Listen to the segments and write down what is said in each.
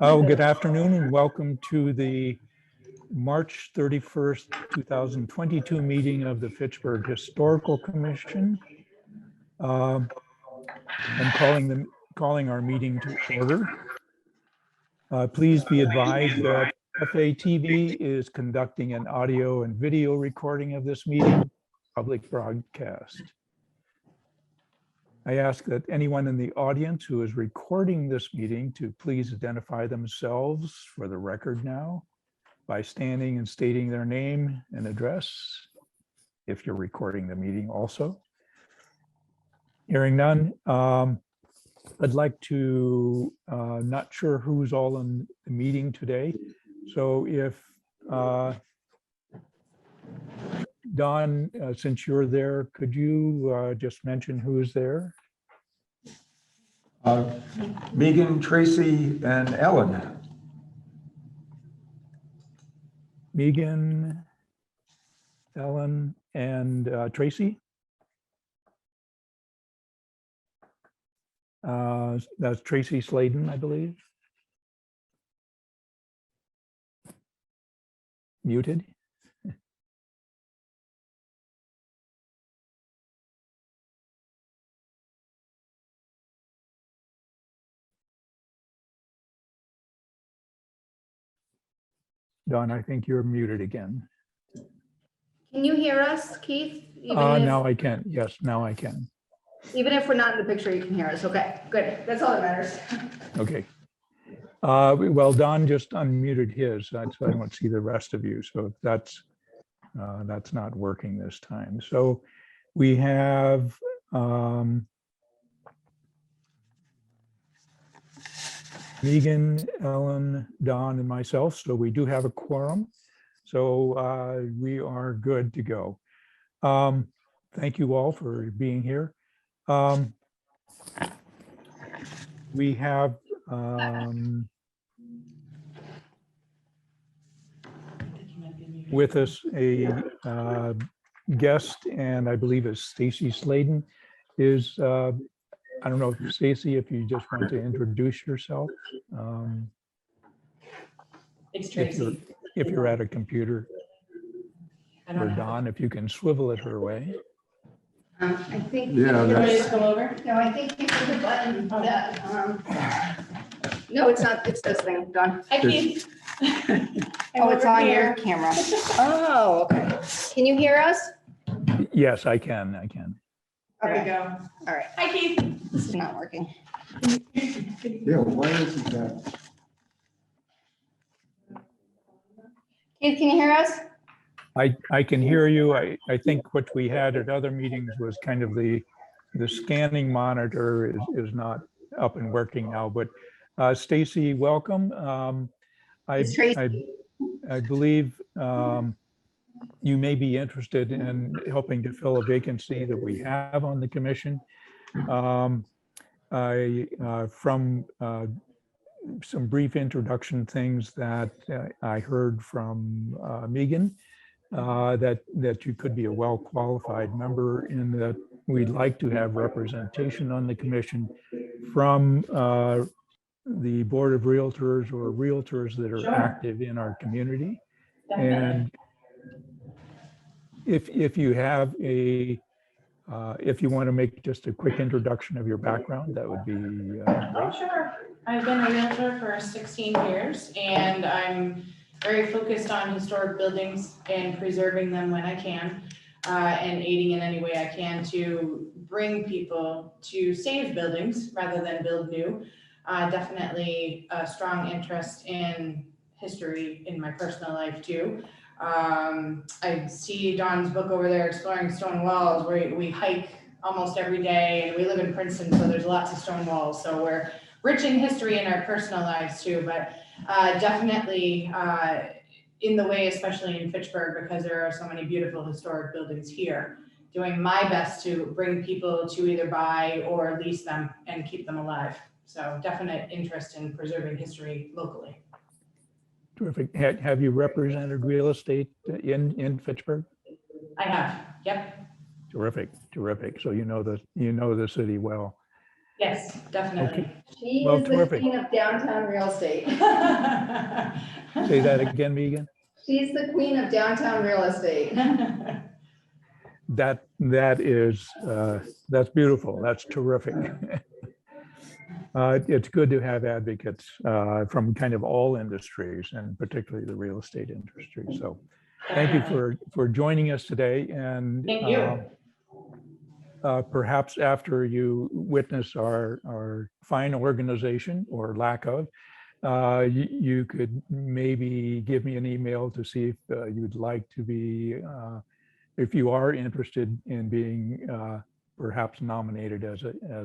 Oh, good afternoon and welcome to the March 31st, 2022 meeting of the Fitchburg Historical Commission. I'm calling our meeting to order. Please be advised that FATV is conducting an audio and video recording of this meeting, public broadcast. I ask that anyone in the audience who is recording this meeting to please identify themselves for the record now by standing and stating their name and address, if you're recording the meeting also. Hearing none, I'd like to, not sure who's all in the meeting today. So if Don, since you're there, could you just mention who is there? Megan, Tracy, and Ellen. Megan, Ellen, and Tracy? That's Tracy Sladen, I believe. Muted. Don, I think you're muted again. Can you hear us, Keith? Even Now I can. Yes, now I can. Even if we're not in the picture, you can hear us. Okay, good. That's all that matters. Okay. Well, Don just unmuted his, so I don't see the rest of you. So that's not working this time. So we have Megan, Ellen, Don, and myself. So we do have a quorum. So we are good to go. Thank you all for being here. We have with us a guest, and I believe it's Stacy Sladen. Is I don't know, Stacy, if you just want to introduce yourself. It's Tracy. If you're at a computer. I don't Or know. Don, if you can swivel it her way. I think. Yeah, You want me to that's, come over? No, I think you hit the button that, no, it's not, it's this thing, Don. Hi, Keith. Oh, it's on your camera. Oh, okay. Can you hear us? Yes, I can. There we Okay, go. all right. Hi, Keith. This is not working. yeah, why isn't that? Keith, can you hear us? I can hear you. I think what we had at other meetings was kind of the scanning monitor is not up and working now, but Stacy, welcome. It's Tracy. I believe you may be interested in helping to fill a vacancy that we have on the commission. From some brief introduction things that I heard from Megan, that you could be a well-qualified member, in that we'd like to have representation on the commission from the Board of Realtors or realtors that are Sure. active in our community. Definitely. And if you have if you want to make just a quick introduction of your background, that would be Oh, great. sure. I've been a realtor for 16 years, and I'm very focused on historic buildings and preserving them when I can, and aiding in any way I can to bring people to save buildings rather than build new. Definitely a strong interest in history in my personal life too. I see Don's book over there, Exploring Stone Walls, where we hike almost every day, and we live in Princeton, so there's lots of stone walls. So we're rich in history in our personal lives too, but definitely in the way, especially in Fitchburg, because there are so many beautiful historic buildings here, doing my best to bring people to either buy or lease them and keep them alive. So definite interest in preserving history locally. Terrific. Have you represented real estate in Fitchburg? I have, yep. Terrific. So you know the city well. Yes, definitely. She Well, is the terrific. queen of downtown real estate. Say that again, Megan. She's the queen of downtown real estate. That is, that's beautiful. That's terrific. It's good to have advocates from kind of all industries and particularly the real estate industry. So thank you for joining us today. And Thank you. perhaps after you witness our fine organization or lack of, you could maybe give me an email to see if you'd like to be, if you are interested in being perhaps nominated as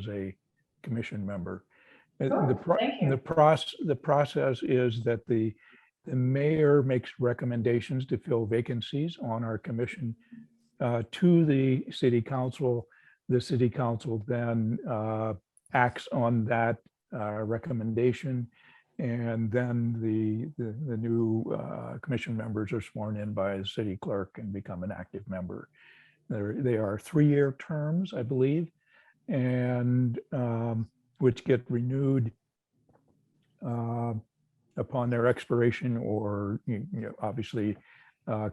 a commission member. Thank you. The process is that the mayor makes recommendations to fill vacancies on our commission to the city council. The city council then acts on that recommendation, and then the new commission members are sworn in by the city clerk and become an active member. They are 3-year terms, I believe, and which get renewed upon their expiration, or obviously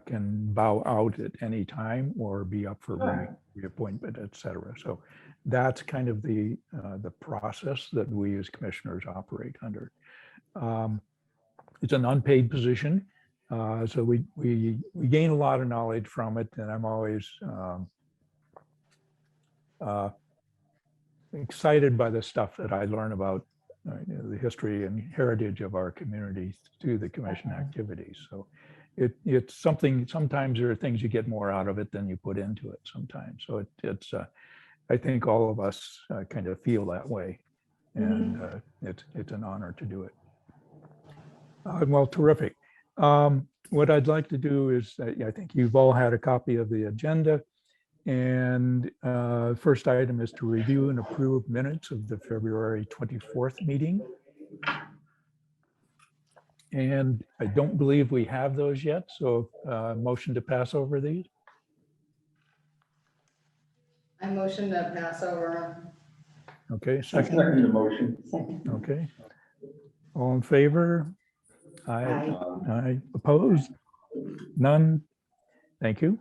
can bow out at any time or be up for reappointment, et cetera. So that's kind of the process that we as commissioners operate under. It's an unpaid position, so we gain a lot of knowledge from it, and I'm always excited by the stuff that I learn about the history and heritage of our community through the commission activities. So it's something, sometimes there are things you get more out of it than you put into it sometimes. So it's I think all of us kind of feel that way, and it's an honor to do it. Well, terrific. What I'd like to do is, I think you've all had a copy of the agenda. And first item is to review and approve minutes of the February 24th meeting. And I don't believe we have those yet, so motion to pass over these. I motion to pass over. Okay, I second. second the motion. Okay. All in favor? Aye. Aye. Opposed? None? Thank you.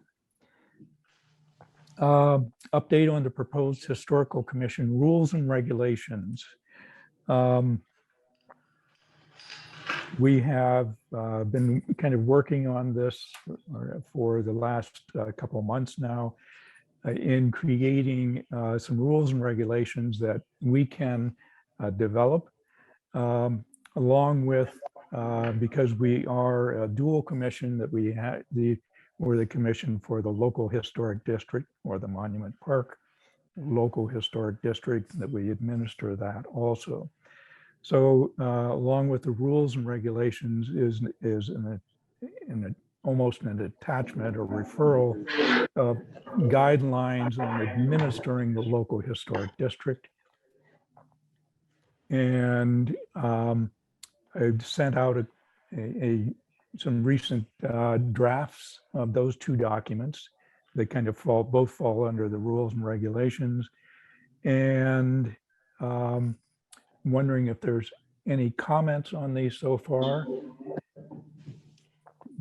Update on the proposed historical commission rules and regulations. We have been kind of working on this for the last couple of months now in creating some rules and regulations that we can develop along with, because we are a dual commission, that we have we're the commission for the local historic district or the Monument Park local historic district, that we administer that also. So along with the rules and regulations is almost an attachment or referral of guidelines on administering the local historic district. And I've sent out some recent drafts of those two documents. They kind of both fall under the rules and regulations. And wondering if there's any comments on these so far.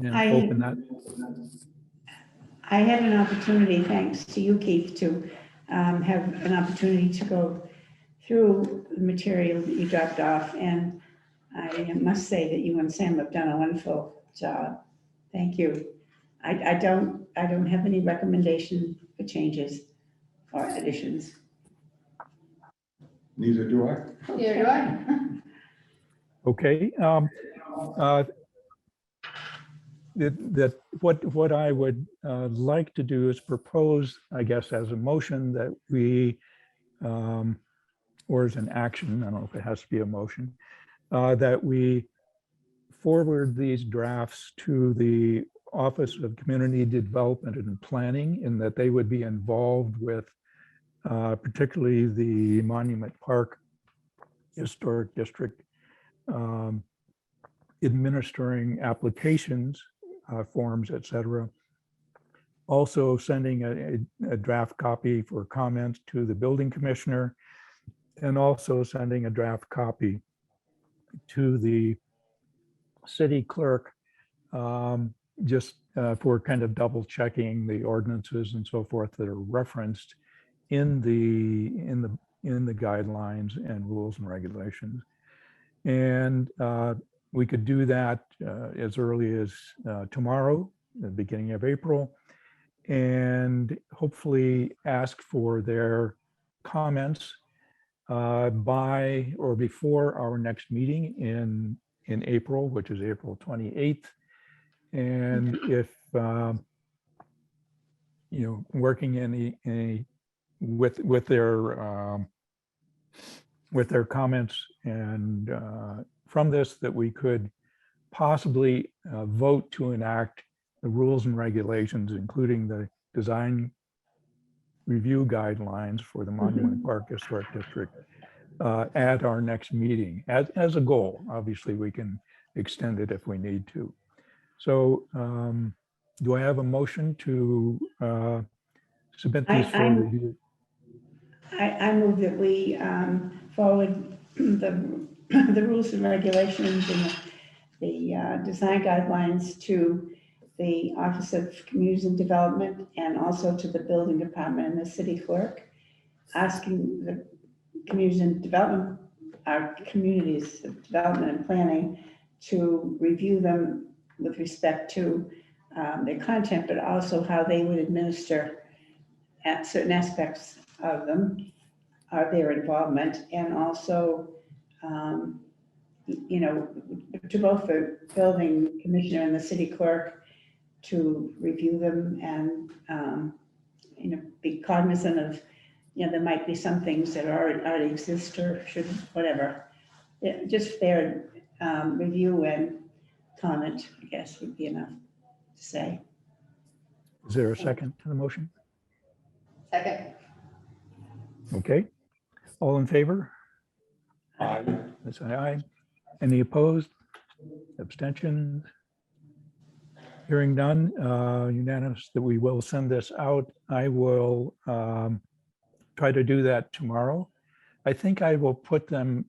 And open that. I had an opportunity, thanks to you, Keith, to have an opportunity to go through the material that you dropped off. And I must say that you and Sam have done a wonderful job. Thank you. I don't have any recommendation for changes or additions. Neither do I. Here do I. Okay. What I would like to do is propose, I guess, as a motion that we, or as an action, I don't know if it has to be a motion, that we forward these drafts to the Office of Community Development and Planning, and that they would be involved with particularly the Monument Park Historic District, administering applications, forms, et cetera. Also sending a draft copy for comments to the building commissioner, and also sending a draft copy to the city clerk, just for kind of double checking the ordinances and so forth that are referenced in the guidelines and rules and regulations. And we could do that as early as tomorrow, the beginning of April, and hopefully ask for their comments by or before our next meeting in April, which is April 28th. And if, working with their comments and from this, that we could possibly vote to enact the rules and regulations, including the design review guidelines for the Monument Park Historic District at our next meeting as a goal. Obviously, we can extend it if we need to. So do I have a motion to submit these for review? I move that we forward the rules and regulations and the design guidelines to the Office of Communities and Development and also to the Building Department and the City Clerk, asking the Communities and Development, our Communities of Development and Planning, to review them with respect to their content, but also how they would administer at certain aspects of them, their involvement, and also, to both the building commissioner and the city clerk to review them and, be cognizant of, there might be some things that already exist or should, whatever. Yeah, just their review and comment, I guess, would be enough to say. Is there a second to the motion? Second. Okay. All in favor? Aye. Let's say aye. Any opposed? Abstentions? Hearing none, unanimous that we will send this out. I will try to do that tomorrow. I think I will put them,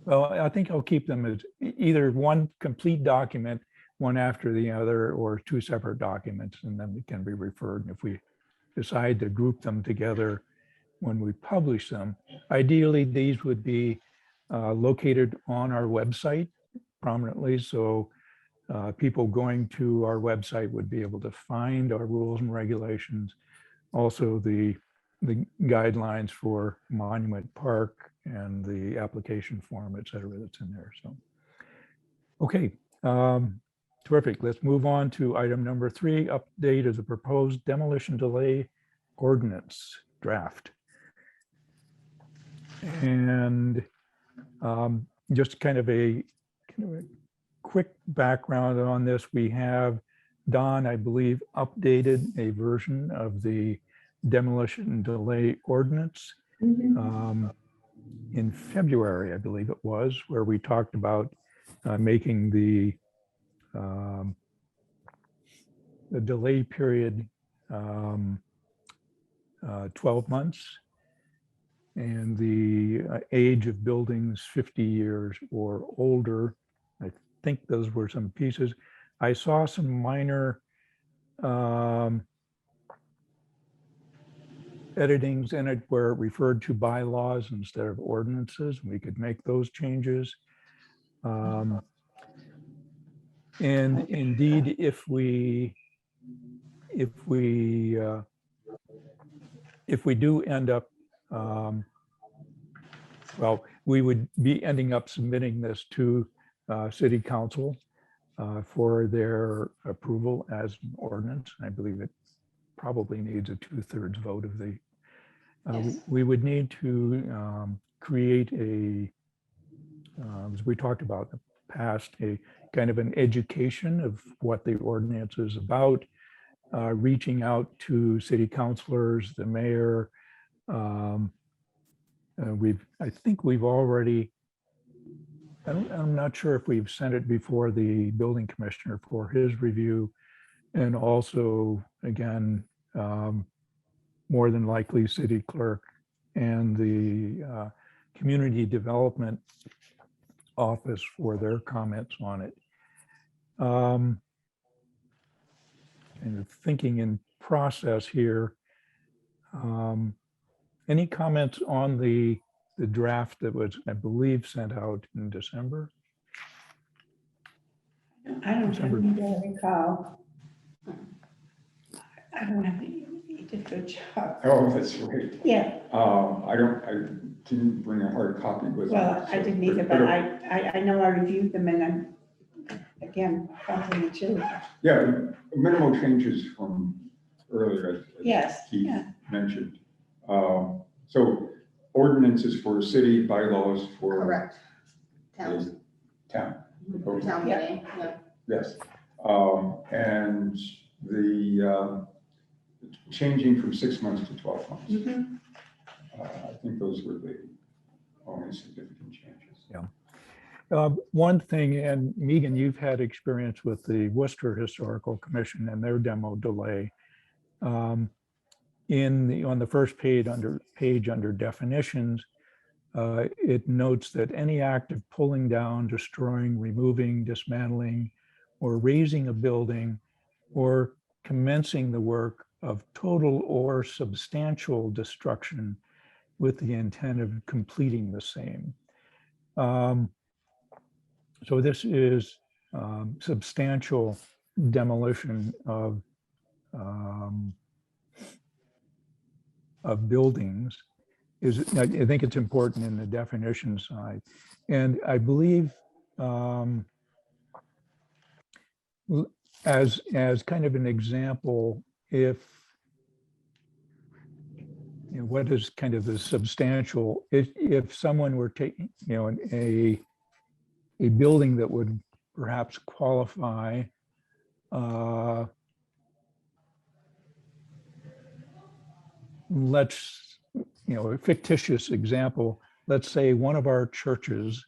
well, I think I'll keep them as either one complete document, one after the other, or two separate documents, and then they can be referred. And if we decide to group them together when we publish them, ideally these would be located on our website prominently, so people going to our website would be able to find our rules and regulations, also the guidelines for Monument Park and the application form, et cetera, that's in there. So, okay, terrific. Let's move on to item number 3, update of the proposed demolition delay ordinance draft. And just kind of a quick background on this. We have Don, I believe, updated a version of the demolition delay ordinance in February, I believe it was, where we talked about making the delay period 12 months and the age of buildings 50 years or older. I think those were some pieces. I saw some minor editings in it where it referred to bylaws instead of ordinances. We could make those changes. And indeed, if we do end up, well, we would be ending up submitting this to City Council for their approval as an ordinance. I believe it probably needs a 2/3 vote of the, Yes. we would need to create a, as we talked about in the past, a kind of an education of what the ordinance is about, reaching out to city councilors, the mayor. I think we've already, I'm not sure if we've sent it before the building commissioner for his review. And also, again, more than likely city clerk and the community development office for their comments on it. And thinking in process here, any comments on the draft that was, I believe, sent out in December? I don't December. recall. I don't have, you did a good job. Oh, that's right. Yeah, I didn't bring a hard copy with me. well, I so- didn't either, but I know I reviewed them and I'm, again, probably too. Yeah, minimal changes from earlier, as Yes, Keith yeah. mentioned. So ordinances for city, bylaws for Correct. Towns, the town. Okay. town Yeah. meeting, yeah. Yes. And the changing from 6 months to 12 months. Mhm. I think those were the only significant changes. One thing, and Megan, you've had experience with the Worcester Historical Commission and their demo delay. On the first page under definitions, it notes that any act of pulling down, destroying, removing, dismantling, or raising a building, or commencing the work of total or substantial destruction with the intent of completing the same. So this is substantial demolition of buildings. I think it's important in the definition side. And I believe as kind of an example, if what is kind of the substantial, if someone were taking, a building that would perhaps qualify let's, a fictitious example, let's say one of our churches,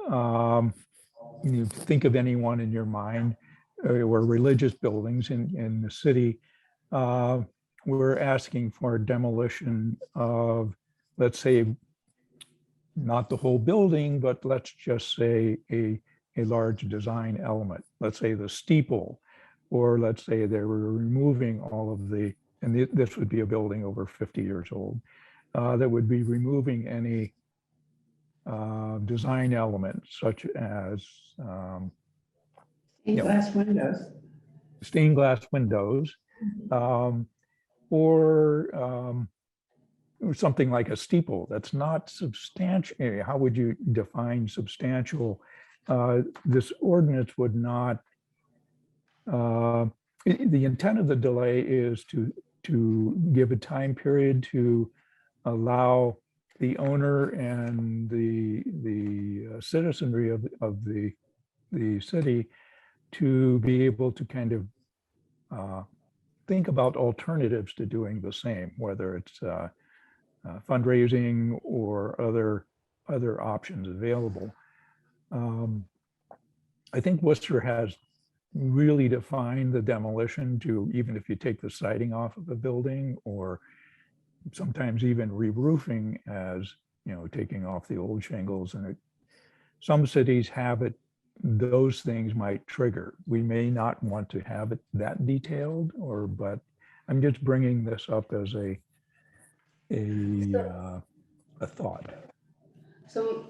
you think of anyone in your mind, or religious buildings in the city, we're asking for demolition of, let's say, not the whole building, but let's just say a large design element, let's say the steeple, or let's say they were removing all of and this would be a building over 50 years old, that would be removing any design elements such as Glass windows. stained glass windows, or something like a steeple that's not substantial. How would you define substantial? This ordinance would not, the intent of the delay is to give a time period to allow the owner and the citizenry of the city to be able to kind of think about alternatives to doing the same, whether it's fundraising or other options available. I think Worcester has really defined the demolition to, even if you take the siding off of a building, or sometimes even re-roofing as, taking off the old shingles. And some cities have it, those things might trigger. We may not want to have it that detailed, but I'm just bringing this up as a thought. So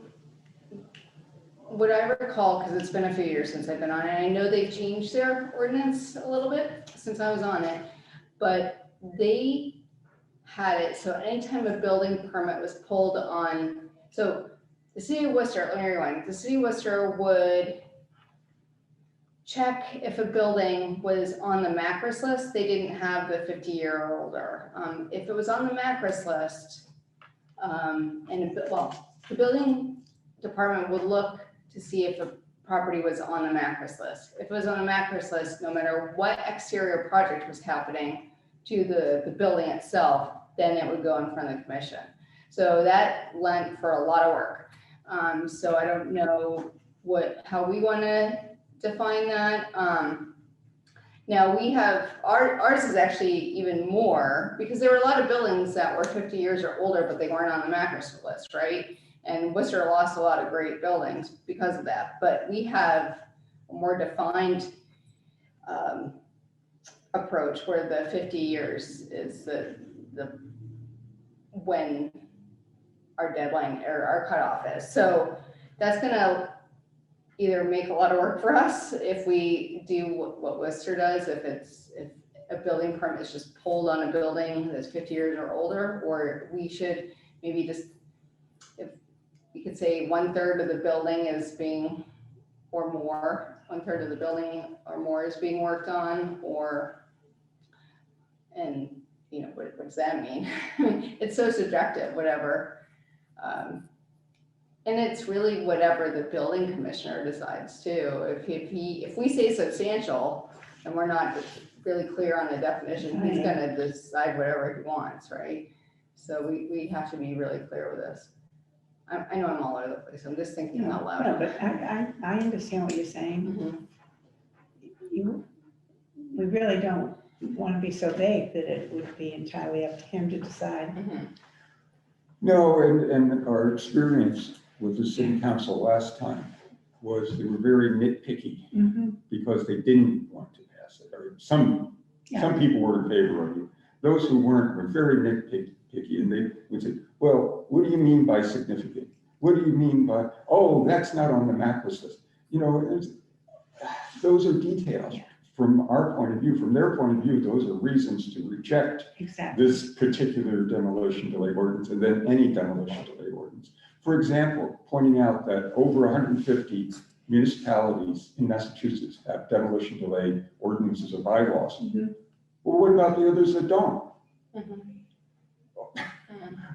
what I recall, because it's been a few years since I've been on it, I know they've changed their ordinance a little bit since I was on it, but they had it, so anytime a building permit was pulled on, so the city of Worcester, let me rewind, the city of Worcester would check if a building was on the MACRS list. They didn't have the 50-year or older. If it was on the MACRS list, the building department would look to see if a property was on the MACRS list. If it was on the MACRS list, no matter what exterior project was happening to the building itself, then it would go in front of the commission. So that lent for a lot of work. So I don't know how we want to define that. Now we have, ours is actually even more, because there were a lot of buildings that were 50 years or older, but they weren't on the Macclesfield list, right? And Worcester lost a lot of great buildings because of that, but we have a more defined approach where the 50 years is the when our deadline or our cutoff is. So that's gonna either make a lot of work for us if we do what Worcester does, if a building permit is just pulled on a building that's 50 years or older, or we should maybe just, if we could say 1/3 of the building is being, or more, 1/3 of the building or more is being worked on, or, and you know, what does that mean? It's so subjective, whatever. And it's really whatever the building commissioner decides too. If we say substantial and we're not really clear on the definition, he's gonna decide whatever he wants, right? So we have to be really clear with this. I know I'm all over the place. I'm just thinking out loud. No, but I understand what you're saying. Mhm. We really don't want to be so vague that it would be entirely up to him to decide. Mhm. No, and our experience with the city council last time was they were very nitpicky because they didn't want to pass it. Or some people were in favor of it. Those who weren't were very nitpicky, and they would say, well, what do you mean by significant? What do you mean by, oh, that's not on the Macclesfield list? You know, those are details. From our point of view, from their point of view, those are reasons to reject this particular demolition delay ordinance, and then any demolition delay ordinance. For example, pointing out that over 150 municipalities in Massachusetts have demolition delay ordinances or bylaws. Well, what about the others that don't?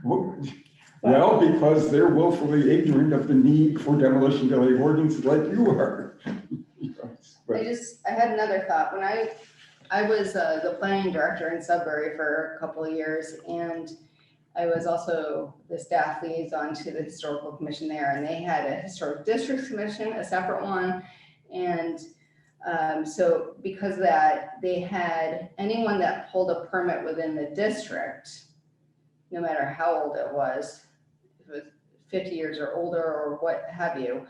Well, because they're willfully ignorant of the need for demolition delay ordinances like you are. I had another thought. When I was the planning director in Sudbury for a couple of years, and I was also the staff liaison to the historical commission there, and they had a historic districts commission, a separate one. And so because of that, they had anyone that pulled a permit within the district, no matter how old it was, if it was 50 years or older or what have you,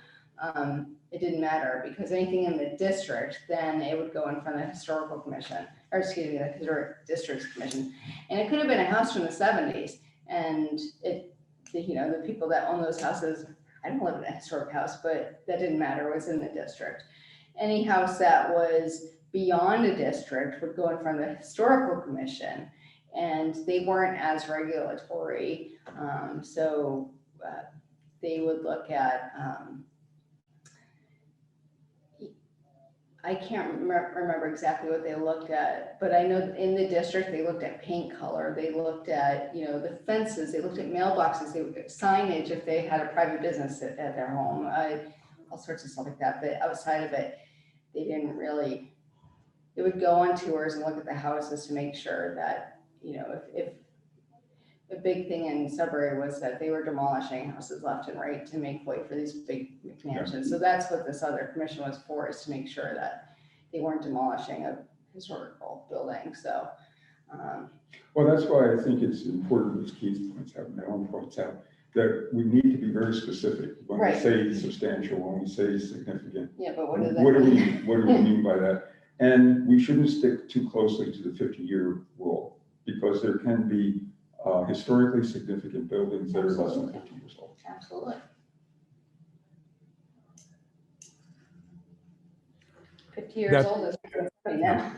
it didn't matter, because anything in the district, then it would go in front of the historical commission, or excuse me, the historic districts commission. And it could have been a house from the 70s, and the people that own those houses, I don't live in a historic house, but that didn't matter, it was in the district. Any house that was beyond a district would go in front of the historical commission, and they weren't as regulatory. So they would look at, I can't remember exactly what they looked at, but I know in the district, they looked at paint color, they looked at, the fences, they looked at mailboxes, they looked at signage if they had a private business at their home, all sorts of stuff like that. But outside of it, they didn't really, they would go on tours and look at the houses to make sure that, if the big thing in Sudbury was that they were demolishing houses left and right to make way for these big mansions. So that's what this other commission was for, is to make sure that they weren't demolishing a historical building. So, well, that's why I think it's important, as Keith points out, and Ellen points out, that we need to be very specific when we say substantial, when we say significant. Yeah, but what does that mean? What do we mean by that? And we shouldn't stick too closely to the 50-year rule, because there can be historically significant buildings that are less than 50 years old. Absolutely. 50 years old is pretty now.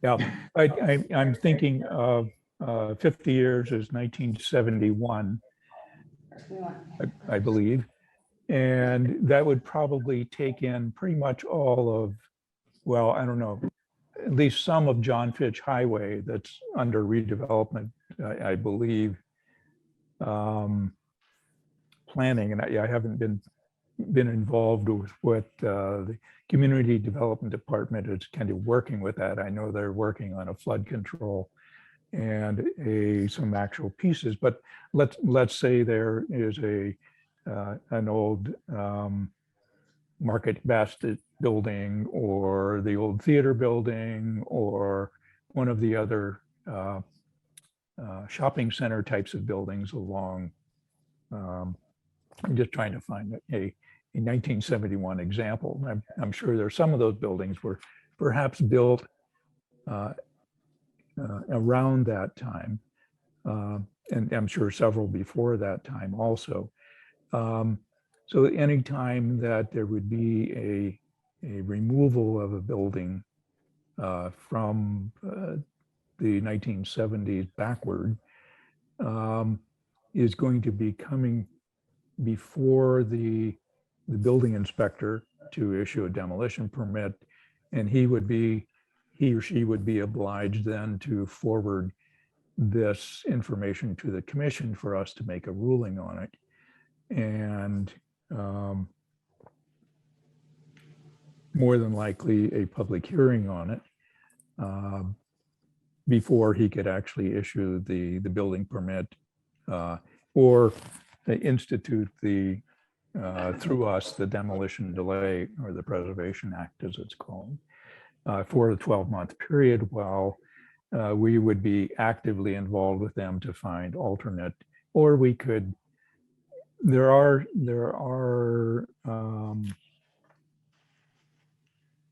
Yeah, I'm thinking of 50 years is 1971, I believe. And that would probably take in pretty much all of, well, I don't know, at least some of John Fitch Highway that's under redevelopment, I believe, planning. And I haven't been involved with what the Community Development Department is kind of working with that. I know they're working on a flood control and some actual pieces, but let's say there is an old market basket building or the old theater building or one of the other shopping center types of buildings along. I'm just trying to find a 1971 example. I'm sure there are some of those buildings were perhaps built around that time. And I'm sure several before that time also. So any time that there would be a removal of a building from the 1970s backward is going to be coming before the building inspector to issue a demolition permit, and he or she would be obliged then to forward this information to the commission for us to make a ruling on it. And more than likely a public hearing on it before he could actually issue the building permit or institute through us the demolition delay, or the Preservation Act as it's called, for a 12-month period while we would be actively involved with them to find alternate, or we could, there are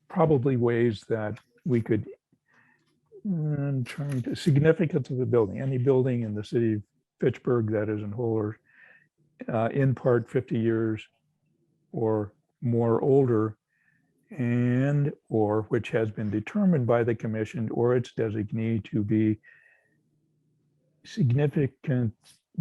probably ways that we could, I'm trying to, significance of the building, any building in the city of Fitchburg that is in whole or in part 50 years or more older, and or which has been determined by the commission or its designee to be significant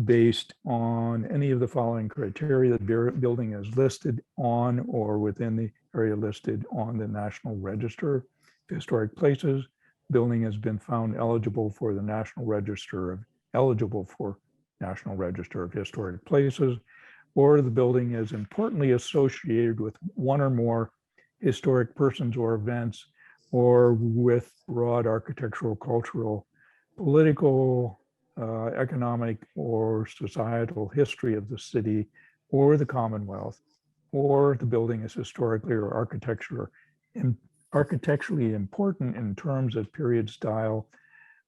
based on any of the following criteria: the building is listed on or within the area listed on the National Register of Historic Places. Building has been found eligible for the National Register of Historic Places, or the building is importantly associated with one or more historic persons or events, or with broad architectural, cultural, political, economic, or societal history of the city or the Commonwealth, or the building is historically or architecturally important in terms of period, style,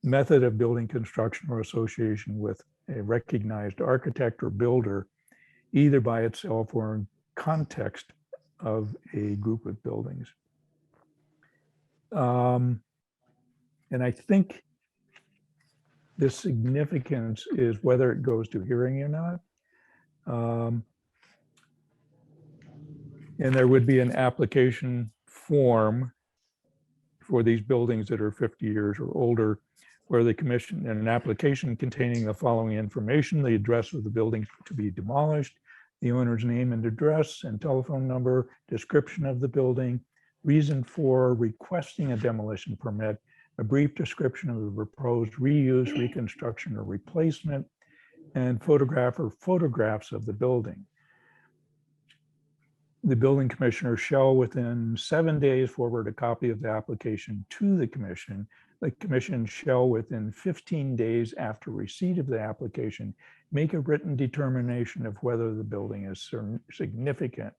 method of building construction, or association with a recognized architect or builder, either by itself or in context of a group of buildings. And I think the significance is whether it goes to hearing or not. And there would be an application form for these buildings that are 50 years or older, where the commission, and an application containing the following information: the address of the building to be demolished, the owner's name and address and telephone number, description of the building, reason for requesting a demolition permit, a brief description of the proposed reuse, reconstruction, or replacement, and photograph or photographs of the building. The building commissioner shall, within 7 days, forward a copy of the application to the commission. The commission shall, within 15 days after receipt of the application, make a written determination of whether the building is significant.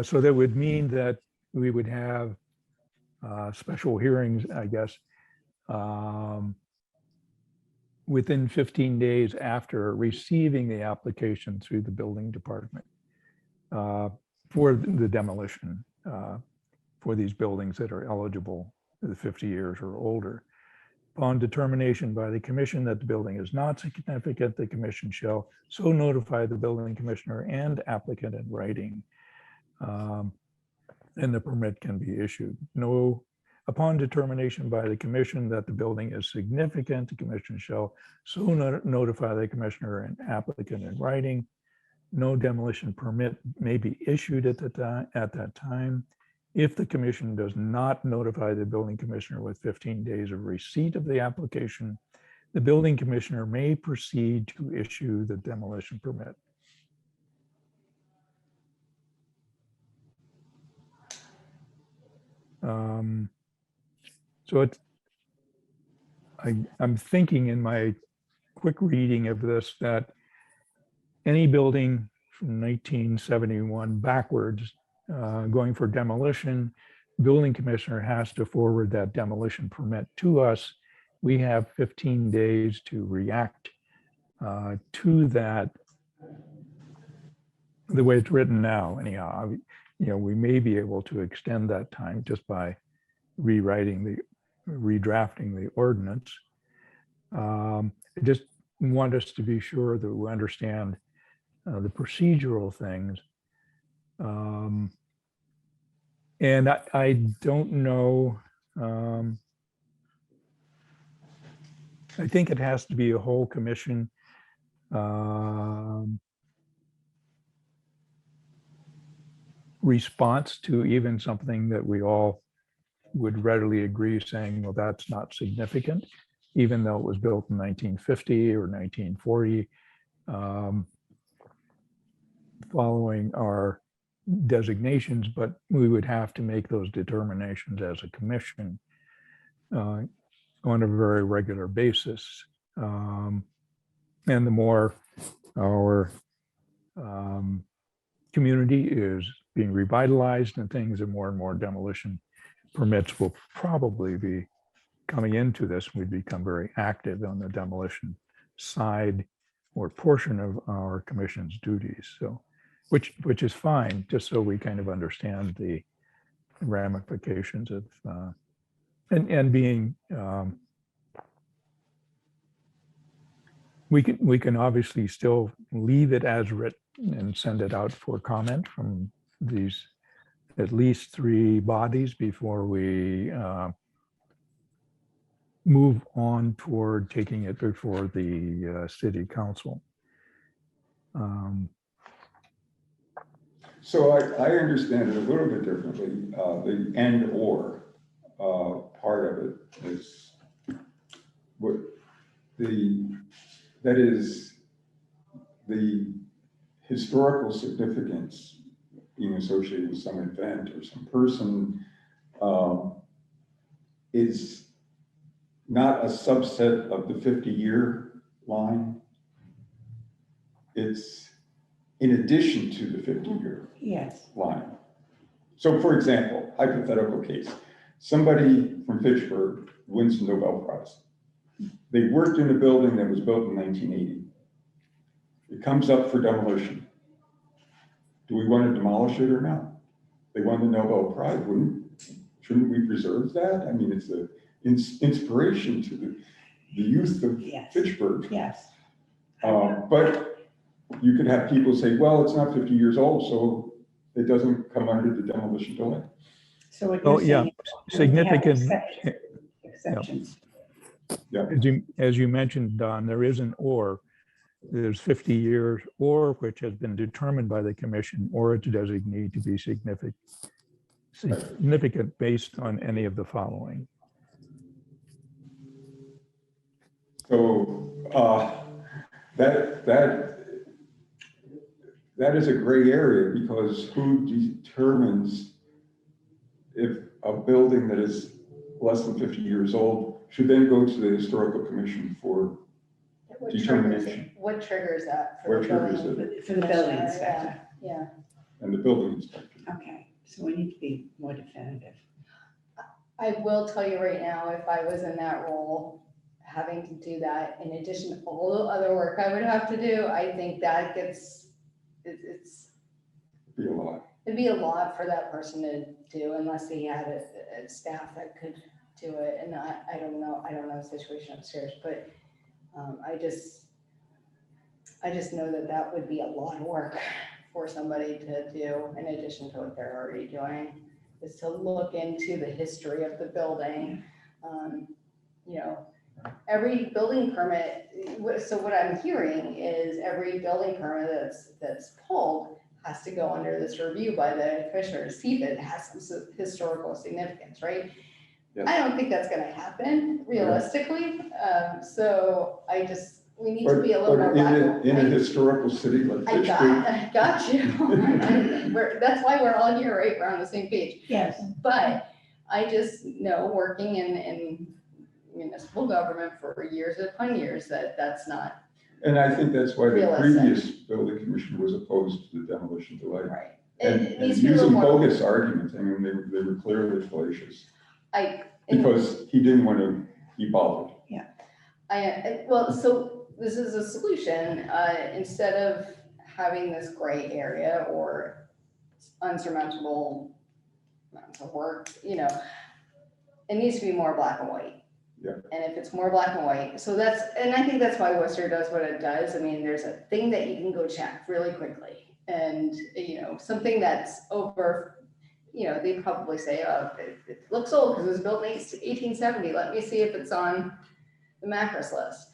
So that would mean that we would have special hearings, I guess, within 15 days after receiving the application through the building department for the demolition for these buildings that are eligible for the 50 years or older. Upon determination by the commission that the building is not significant, the commission shall so notify the building commissioner and applicant in writing, and the permit can be issued. Upon determination by the commission that the building is significant, the commission shall so notify the commissioner and applicant in writing. No demolition permit may be issued at that time. If the commission does not notify the building commissioner with 15 days of receipt of the application, the building commissioner may proceed to issue the demolition permit. So I'm thinking in my quick reading of this that any building from 1971 backwards going for demolition, building commissioner has to forward that demolition permit to us. We have 15 days to react to that. The way it's written now, anyhow, you know, we may be able to extend that time just by redrafting the ordinance. I just want us to be sure that we understand the procedural things. And I don't know, I think it has to be a whole commission. Response to even something that we all would readily agree saying, well, that's not significant, even though it was built in 1950 or 1940, following our designations, but we would have to make those determinations as a commission on a very regular basis. And the more our community is being revitalized and things, and more demolition permits will probably be coming into this. We'd become very active on the demolition side or portion of our commission's duties. So, which is fine, just so we kind of understand the ramifications of and being we can obviously still leave it as written and send it out for comment from these at least 3 bodies before we move on toward taking it before the city council. So I understand it a little bit differently. The and or part of it is what that is the historical significance being associated with some event or some person is not a subset of the 50-year line. It's in addition to the 50-year Yes. line. So for example, hypothetical case, somebody from Fitchburg wins the Nobel Prize. They worked in a building that was built in 1980. It comes up for demolition. Do we want to demolish it or not? They won the Nobel Prize. Shouldn't we preserve that? I mean, it's an inspiration to the youth of Yes. Fitchburg. Yes. But you could have people say, well, it's not 50 years old, so it doesn't come under the demolition delay. So what you're yeah, saying. significant. Exceptions. Yeah. As you mentioned, Don, there is an or. There's 50 years or which has been determined by the commission or its designee to be significant based on any of the following. So that is a gray area, because who determines if a building that is less than 50 years old should then go to the historical commission for determination? What triggers that? What triggers it? For the building inspector. Yeah. And the building inspector. Okay, so we need to be more definitive. I will tell you right now, if I was in that role, having to do that, in addition to all the other work I would have to do, I think that Be a lot. it'd be a lot for that person to do unless he had a staff that could do it. And I don't know the situation upstairs, but I just know that would be a lot of work for somebody to do in addition to what they're already doing, is to look into the history of the building. You know, every building permit, so what I'm hearing is every building permit that's pulled has to go under this review by the commissioner to see if it has some historical significance, right? Yes. I don't think that's gonna happen realistically. So we need to be a little more. In a historical city like Fitchburg. I got you. That's why we're all here, right? We're on the same page. Yes. But I just know, working in municipal government for years upon years, that's not. And I think that's why the Realistic. previous building commissioner was opposed to the demolition delay. Right. And It needs to be a using little more. bogus arguments, I mean, they were clearly fallacious, And because he didn't want to be bothered. well, so this is a solution, instead of having this gray area or unsurmountable amounts of work, you know, it needs to be more black and white. Yeah. And if it's more black and white, so that's, and I think that's why Worcester does what it does. I mean, there's a thing that you can go check really quickly. And, you know, something that's over, you know, they probably say, oh, it looks old because it was built in 1870. Let me see if it's on the macros list.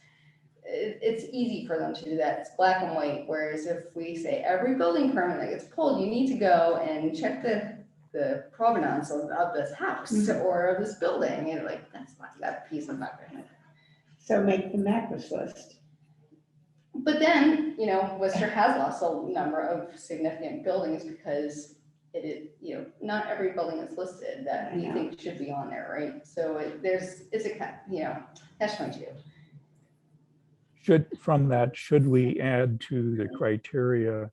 It's easy for them to do that. It's black and white. Whereas if we say every building permit that gets pulled, you need to go and check the provenance of this house or of this building, and like, that's not that piece of record. So make the macros list. But then, you know, Worcester has lost a number of significant buildings because it is, you know, not every building is listed that we think should be on there, right? So it's a, you know, catch-22. Should we add to the criteria,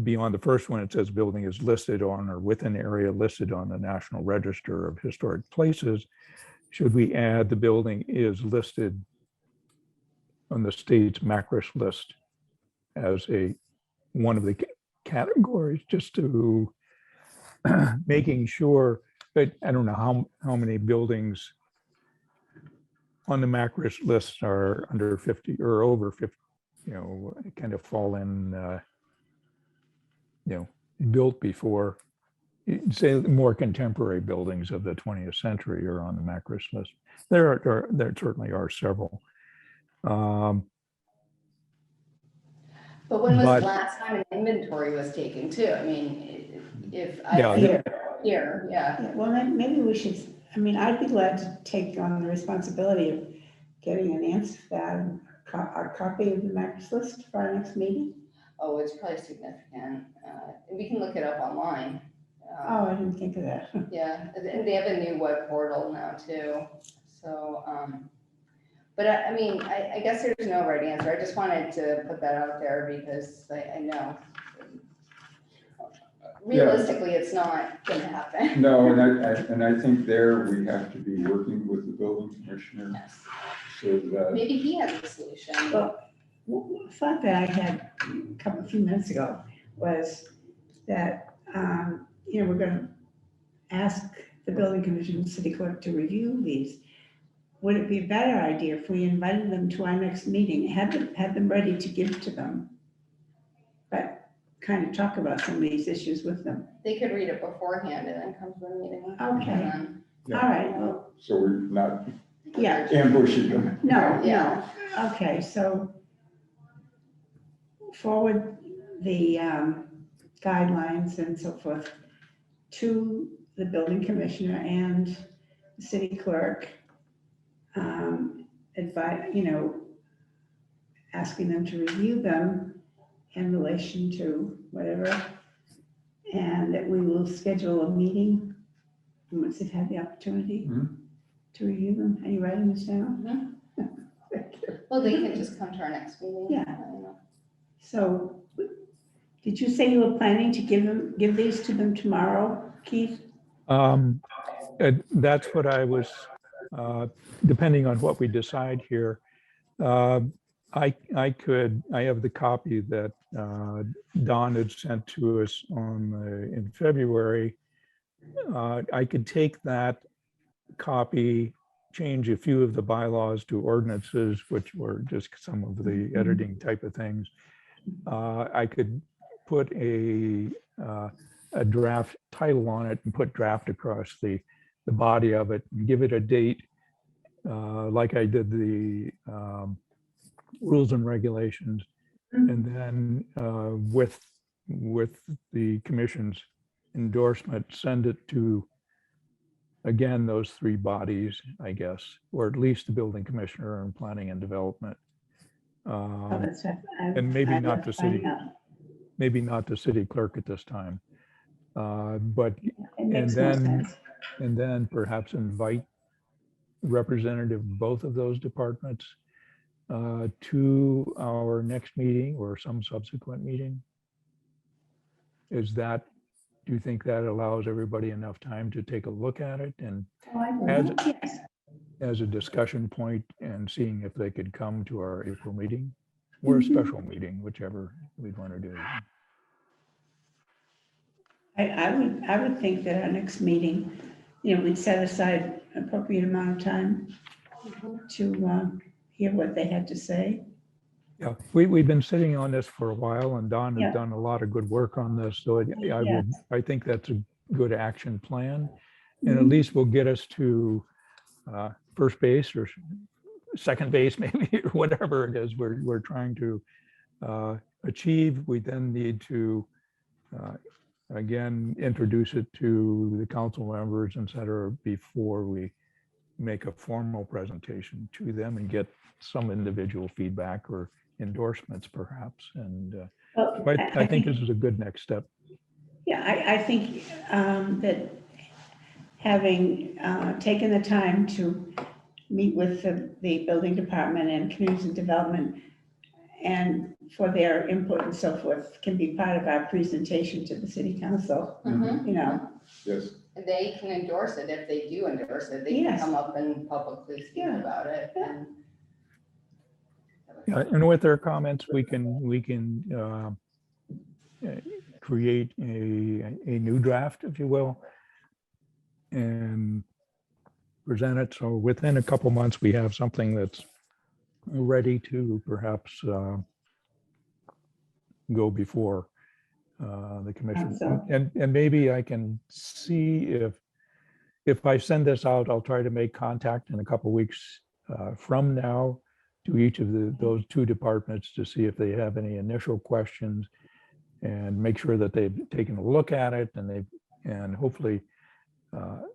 beyond the first one, it says building is listed on or within area listed on the National Register of Historic Places. Should we add the building is listed on the state's macros list as one of the categories, just to making sure that, I don't know how many buildings on the macros list are under 50 or over 50, you know, kind of fall in, you know, built before, say, more contemporary buildings of the 20th century are on the macros list. There certainly are several. But when was the last time an inventory was taken too? I mean, if I, here, yeah. Well, then maybe we should, I mean, I'd be glad to take on the responsibility of getting an answer to that, a copy of the macros list for our next meeting. Oh, it's probably significant. We can look it up online. Oh, I didn't think of that. Yeah, and they have a new web portal now too. So, but I mean, I guess there's no right answer. I just wanted to put that out there because I know realistically it's not going to happen. No, and I think there we have to be working with the building commissioner, Yes. so that, Maybe he has a solution. Well, one thought that I had a few minutes ago was that, you know, we're going to ask the building commission and city clerk to review these. Would it be a better idea if we invited them to our next meeting, had them ready to give to them, but kind of talk about some of these issues with them? They could read it beforehand and then come to the meeting. Okay. And Yeah. All right, well, so we're not yeah, ambushing them. no, Yeah. okay, so forward the guidelines and so forth to the building commissioner and the city clerk, advise, you know, asking them to review them in relation to whatever, and that we will schedule a meeting once they've had the opportunity Mhm. to review them. Are you writing this down? Well, they can just come to our next meeting. Yeah. I don't know. So, did you say you were planning to give these to them tomorrow, Keith? That's what I was, depending on what we decide here. I have the copy that Don had sent to us in February. I could take that copy, change a few of the bylaws to ordinances, which were just some of the editing type of things. I could put a draft title on it and put draft across the body of it and give it a date, like I did the rules and regulations. And then with the commission's endorsement, send it to, again, those three bodies, I guess, or at least the building commissioner and planning and development. And maybe not the city. Maybe not the city clerk at this time, but and then perhaps invite representative of both of those departments to our next meeting or some subsequent meeting? Is that, do you think that allows everybody enough time to take a look at it and Oh, I As- believe, yes. as a discussion point and seeing if they could come to our April meeting or a Mhm. special meeting, whichever we'd want to do? I would think that our next meeting, we'd set aside appropriate amount of time to hear what they had to say. Yeah, we've been sitting on this for a while and Don Yeah. has done a lot of good work on this. So I think that's a good action plan. And at Mhm. least will get us to first base or second base maybe, or whatever it is we're trying to achieve. We then need to, again, introduce it to the council members, et cetera, before we make a formal presentation to them and get some individual feedback or endorsements perhaps. And Well, I think this is a good next step. Yeah, I think that having taken the time to meet with the building department and community development and for their input and so forth can be part of our presentation to the city council, Mhm. Yes. They can endorse it if they do endorse it. They can Yes. come up and publicly speak Yeah. about it. Yeah. And Yeah, and with their comments, we can create a new draft, if you will, and present it. So within a couple months, we have something that's ready to perhaps go before the commission. So- And maybe I can see if I send this out, I'll try to make contact in a couple weeks from now to each of those two departments to see if they have any initial questions and make sure that they've taken a look at it and hopefully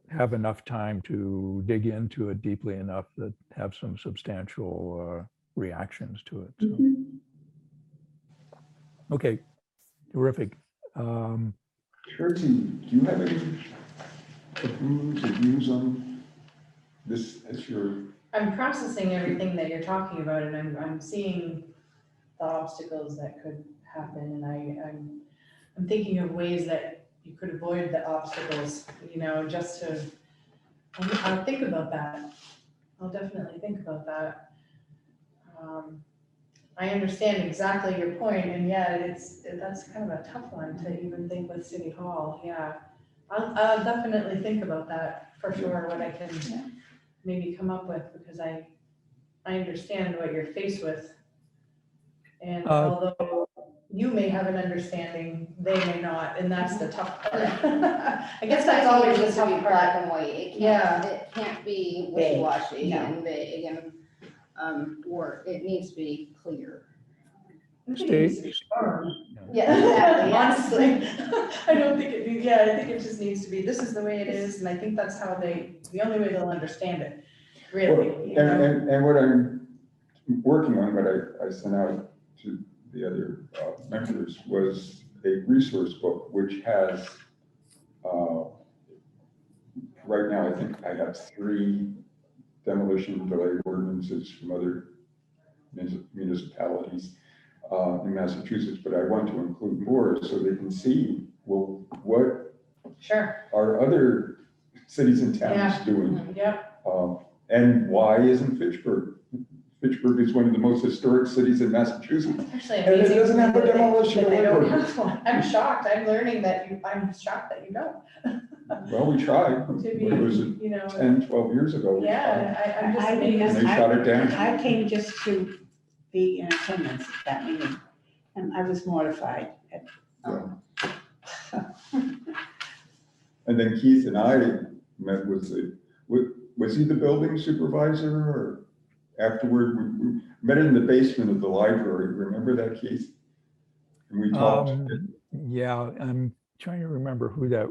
have enough time to dig into it deeply enough that have some substantial reactions to it. So, Mhm. okay, terrific. Tracy, do you have any opinions or views on this as your, I'm processing everything that you're talking about, and I'm seeing the obstacles that could happen, and I'm thinking of ways that you could avoid the obstacles, just to, I'll think about that. I'll definitely think about that. I understand exactly your point, and yeah, that's kind of a tough one to even think with City Hall, yeah. I'll definitely think about that for sure, what I Yeah. can maybe come up with, because I understand what you're faced with. And although you may have an understanding, they may not, and that's the tough part. I guess that's always the needs to be tough black part. and white. It Yeah. can't be Vague, wishy-washy no. and vague and, or it needs to be clear. I think it needs to be firm. Yeah, exactly, Honestly, I don't think it needs, I think it just needs to be, this is the way it is, and I think that's how the only way they'll understand it, really. and what I'm working on, what I sent out to the other members was a resource book, which has, right now, I think I have 3 demolition delay ordinances from other municipalities in Massachusetts, but I want to include more so they can see, well, what Sure, are other cities and towns Yeah. doing? yep, And why isn't Fitchburg? Fitchburg is one of the most historic cities in Massachusetts. it's actually And it amazing. doesn't have a that they- demolition that they don't delay. have one. I'm shocked, I'm learning I'm shocked that you don't. Well, we tried. To be, What was it, 10, 12 years ago? we tried. yeah, I'm just I amazed. And they shot it down. I came just to be in attendance at that meeting, and I was mortified. And then Keith and I met was he the building supervisor or afterward? We met in the basement of the library. Remember that, Keith? And we talked. Yeah, I'm trying to remember who that.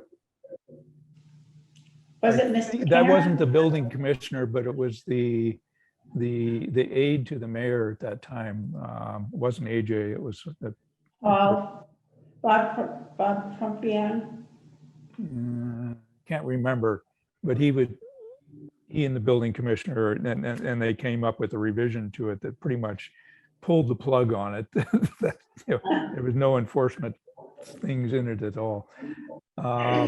Was it Mr. That wasn't the building commissioner, but it was the aide to the mayor at that time. It wasn't AJ, it was, Bob Pompian? can't remember, but he he and the building commissioner, and they came up with a revision to it that pretty much pulled the plug on it. That, there was no enforcement things in it at all. Yeah,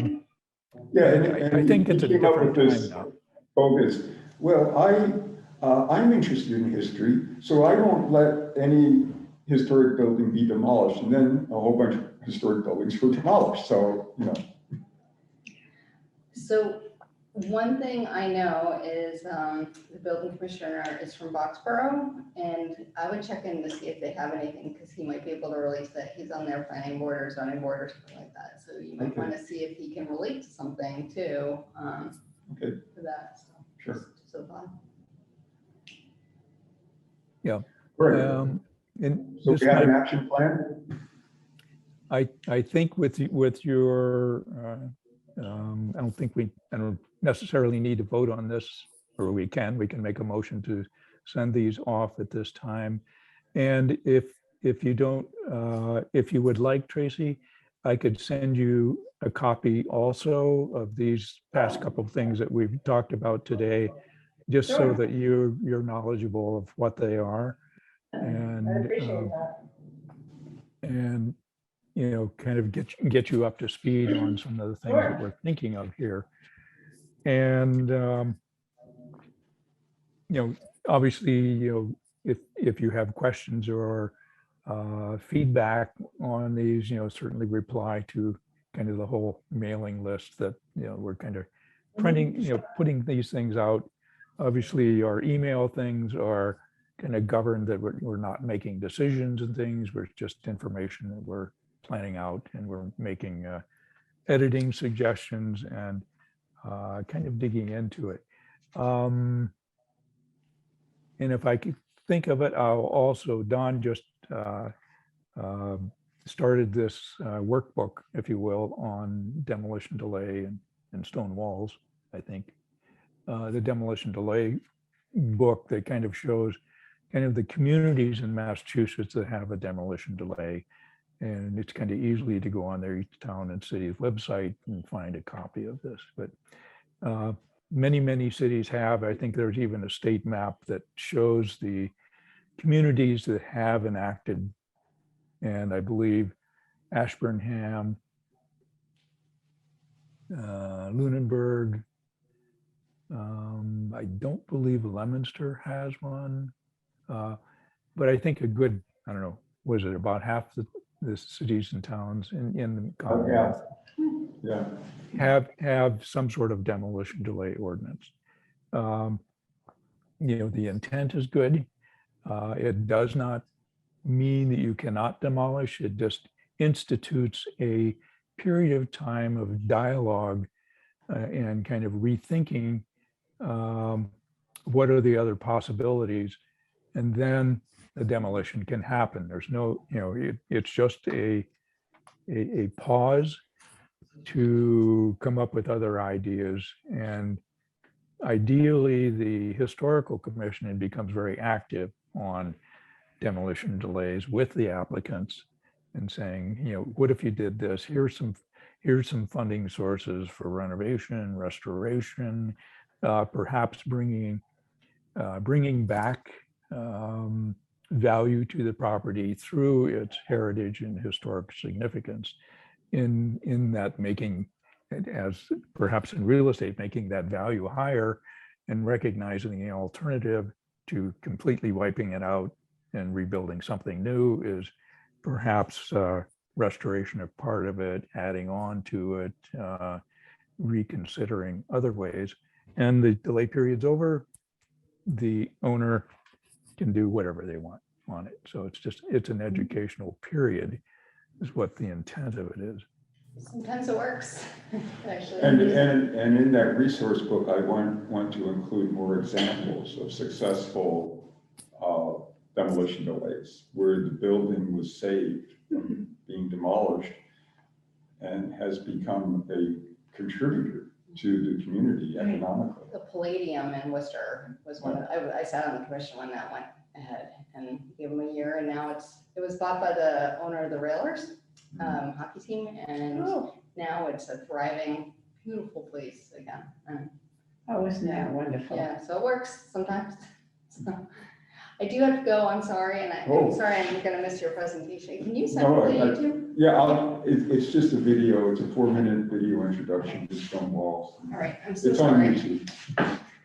I think he it's a came up different with time this now. bogus. Well, I'm interested in history, so I won't let any historic building be demolished, and then a whole bunch of historic buildings were demolished, so, So one thing I know is the building commissioner is from Boxborough, and I would check in to see if they have anything, because he might be able to release that. He's on their planning board or zoning board or something like that. So you might Okay. want to see if he can relate to something too, Okay. for that. So, Sure. so fun. Great. And So this we have might, an action plan? I think with your, I don't necessarily need to vote on this, or we can make a motion to send these off at this time. And if you don't, if you would like, Tracy, I could send you a copy also of these past couple of things that we've talked about today, just so Sure. that you're knowledgeable of what they are. And, I appreciate that. and, kind of get you up to speed on some of the things that Sure. we're thinking of here. And, obviously, if you have questions or feedback on these, certainly reply to kind of the whole mailing list that, we're kind of printing, putting these things out. Obviously, our email things are kind of governed that we're not making decisions and things. We're just information that we're planning out, and we're making editing suggestions and kind of digging into it. And if I could think of it, I'll also, Don just started this workbook, if you will, on demolition delay and stone walls, I think. The demolition delay book that kind of shows kind of the communities in Massachusetts that have a demolition delay. And it's kind of easily to go on their each town and city's website and find a copy of this. But many cities have. I think there's even a state map that shows the communities that have enacted. And I believe Ashburnham, Lunenburg, I don't believe Leominster has one. But I think a good, I don't know, was it about half the cities and towns in the Commonwealth Yeah. have some sort of demolition delay ordinance. The intent is good. It does not mean that you cannot demolish. It just institutes a period of time of dialogue and kind of rethinking what are the other possibilities, and then the demolition can happen. There's no, it's just a pause to come up with other ideas. And ideally, the historical commission becomes very active on demolition delays with the applicants and saying, what if you did this? Here's some funding sources for renovation, restoration, perhaps bringing back value to the property through its heritage and historic significance, in that making, as perhaps in real estate, making that value higher and recognizing the alternative to completely wiping it out and rebuilding something new is perhaps restoration of part of it, adding on to it, reconsidering other ways. And the delay period's over, the owner can do whatever they want on it. So it's an educational period is what the intent of it is. Sometimes it works, actually. And in that resource book, I want to include more examples of successful demolition delays where the building was saved from being demolished and has become a contributor to the community economically. The Palladium in Worcester was one of, I sat on the commission when that went ahead and gave them a year, and now it was bought by the owner of the Railers hockey team, and now it's a thriving, beautiful place again. And Oh, isn't that wonderful? Yeah, so it works sometimes. So, I do have to go, I'm sorry, and Oh. I'm sorry I'm gonna miss your presentation. Can you send No, me the I- YouTube? Yeah, it's just a video, it's a 4-minute video introduction to stone walls. All right, I'm so It's on sorry. YouTube.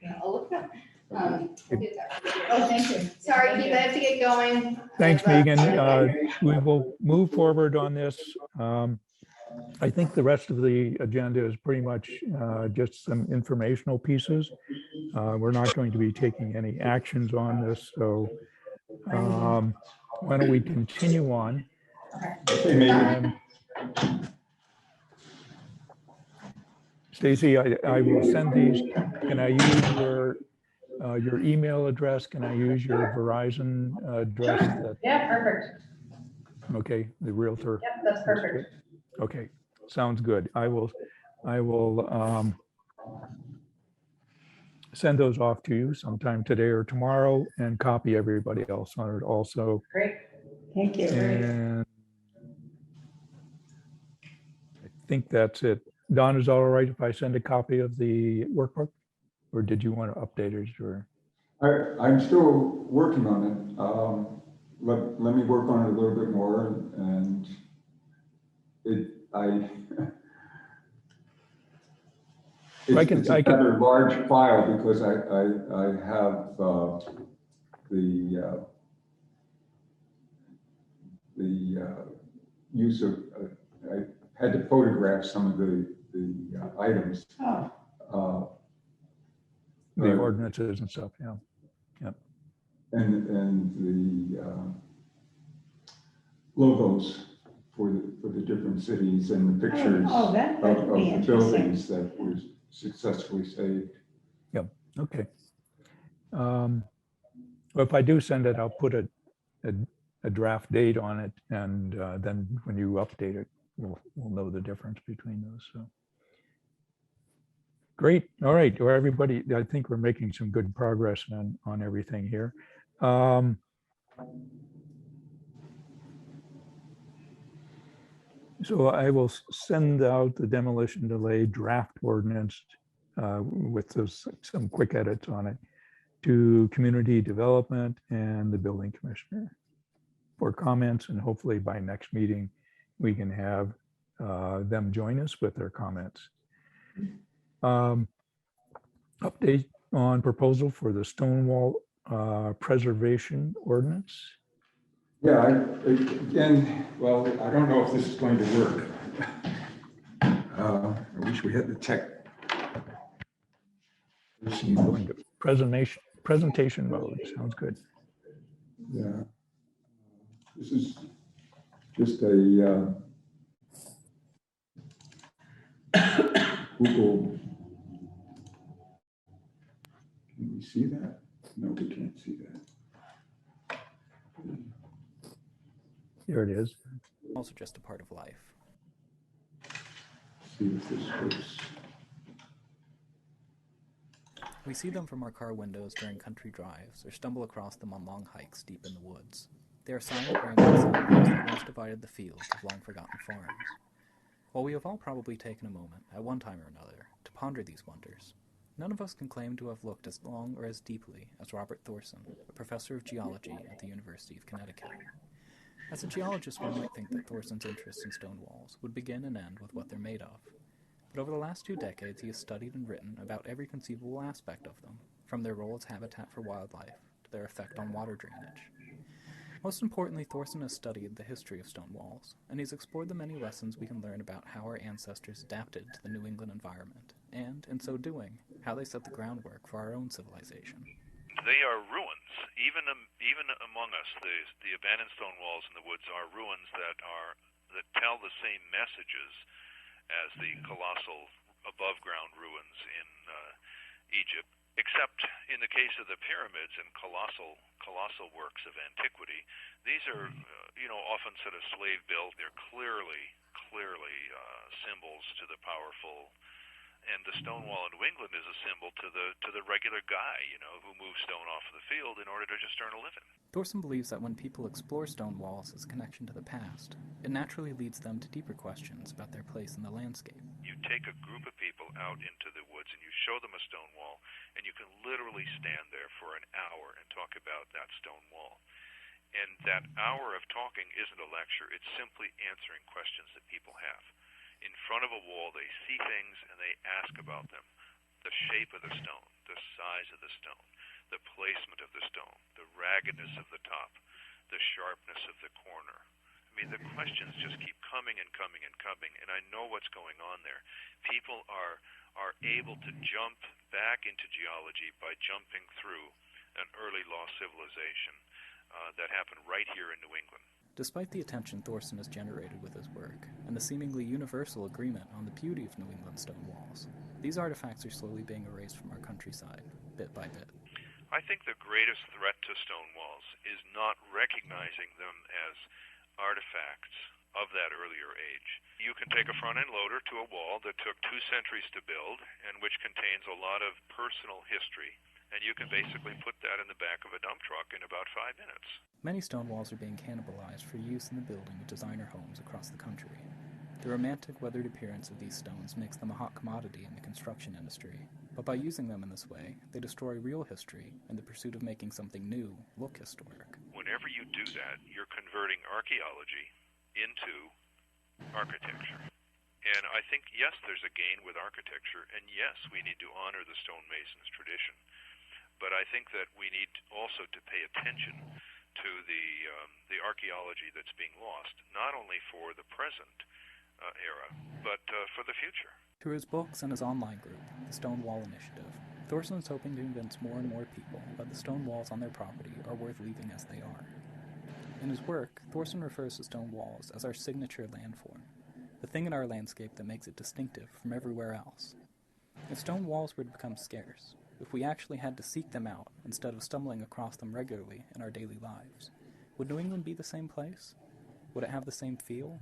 Yeah, I'll look it up. I'll do that. Oh, thank you. Sorry, Keith, I have to get going. Thanks, I've, Megan. We will move forward on this. I think the rest of the agenda is pretty much just some informational pieces. We're not going to be taking any actions on this, so why don't we continue on? Okay, Megan. Stacy, I will send these. Can I use your email address? Can I use your Verizon address? That- Yeah, perfect. Okay, the Realtor. Yep, that's perfect. Okay, sounds good. I will send those off to you sometime today or tomorrow and copy everybody else on it also. Great. Thank you. And I think that's it. Don, is it all right if I send a copy of the workbook? Or did you want to update it or? I'm still working on it. Let me work on it a little bit more and it's a rather large file because I have the use of, I had to photograph some of the items. Oh, The ordinances and stuff, yeah. And the logos for the different cities and the pictures oh, of that would be the interesting. buildings that were successfully saved. Okay. Well, if I do send it, I'll put a draft date on it, and then when you update it, we'll know the difference between those. So great. All right. Well, everybody, I think we're making some good progress on everything here. So I will send out the demolition delay draft ordinance with some quick edits on it to community development and the building commissioner for comments, and hopefully by next meeting we can have them join us with their comments. Update on proposal for the Stonewall preservation ordinance. Yeah, again, well, I don't know if this is going to work. I wish we had the tech. Going to presentation mode. Sounds good. Yeah. This is just a Google. Can we see that? No, we can't see that. Here it is. Also just a part of life. See if this works. We see them from our car windows during country drives, or stumble across them on long hikes deep in the woods. They are silent rambling sounds that once divided the fields of long-forgotten farms. While we have all probably taken a moment, at one time or another, to ponder these wonders, none of us can claim to have looked as long or as deeply as Robert Thorson, a professor of geology at the University of Connecticut. As a geologist, one might think that Thorson's interest in stone walls would begin and end with what they're made of. But over the last 2 decades, he has studied and written about every conceivable aspect of them, from their role as habitat for wildlife to their effect on water drainage. Most importantly, Thorson has studied the history of stone walls, and he's explored the many lessons we can learn about how our ancestors adapted to the New England environment, and, in so doing, how they set the groundwork for our own civilization. They are ruins. Even among us, the abandoned stone walls in the woods are ruins that tell the same messages as the colossal above-ground ruins in Egypt, except in the case of the pyramids and colossal works of antiquity. These are, often sort of slave-built. They're clearly symbols to the powerful And the stone wall in New England is a symbol to the regular guy, you know, who moves stone off the field in order to just earn a living. Thorson believes that when people explore stone walls as a connection to the past, it naturally leads them to deeper questions about their place in the landscape. You take a group of people out into the woods and you show them a stone wall, and you can literally stand there for an hour and talk about that stone wall. And that hour of talking isn't a lecture, it's simply answering questions that people have. In front of a wall, they see things and they ask about them. The shape of the stone, the size of the stone, the placement of the stone, the raggedness of the top, the sharpness of the corner. I mean, the questions just keep coming and coming and coming, and I know what's going on there. People are able to jump back into geology by jumping through an early lost civilization that happened right here in New England. Despite the attention Thorson has generated with his work, and the seemingly universal agreement on the beauty of New England stone walls, these artifacts are slowly being erased from our countryside, bit by bit. I think the greatest threat to stone walls is not recognizing them as artifacts of that earlier age. You can take a front-end loader to a wall that took 2 centuries to build and which contains a lot of personal history, and you can basically put that in the back of a dump truck in about 5 minutes. Many stone walls are being cannibalized for use in the building of designer homes across the country. The romantic, weathered appearance of these stones makes them a hot commodity in the construction industry, but by using them in this way, they destroy real history in the pursuit of making something new look historic. Whenever you do that, you're converting archaeology into architecture. And I think, yes, there's a gain with architecture, and yes, we need to honor the stonemason's tradition. But I think that we need also to pay attention to the archaeology that's being lost, not only for the present era, but for the future. Through his books and his online group, the Stone Wall Initiative, Thorson is hoping to convince more and more people that the stone walls on their property are worth leaving as they are. In his work, Thorson refers to stone walls as our signature landform, the thing in our landscape that makes it distinctive from everywhere else. If stone walls were to become scarce, if we actually had to seek them out instead of stumbling across them regularly in our daily lives, would New England be the same place? Would it have the same feel?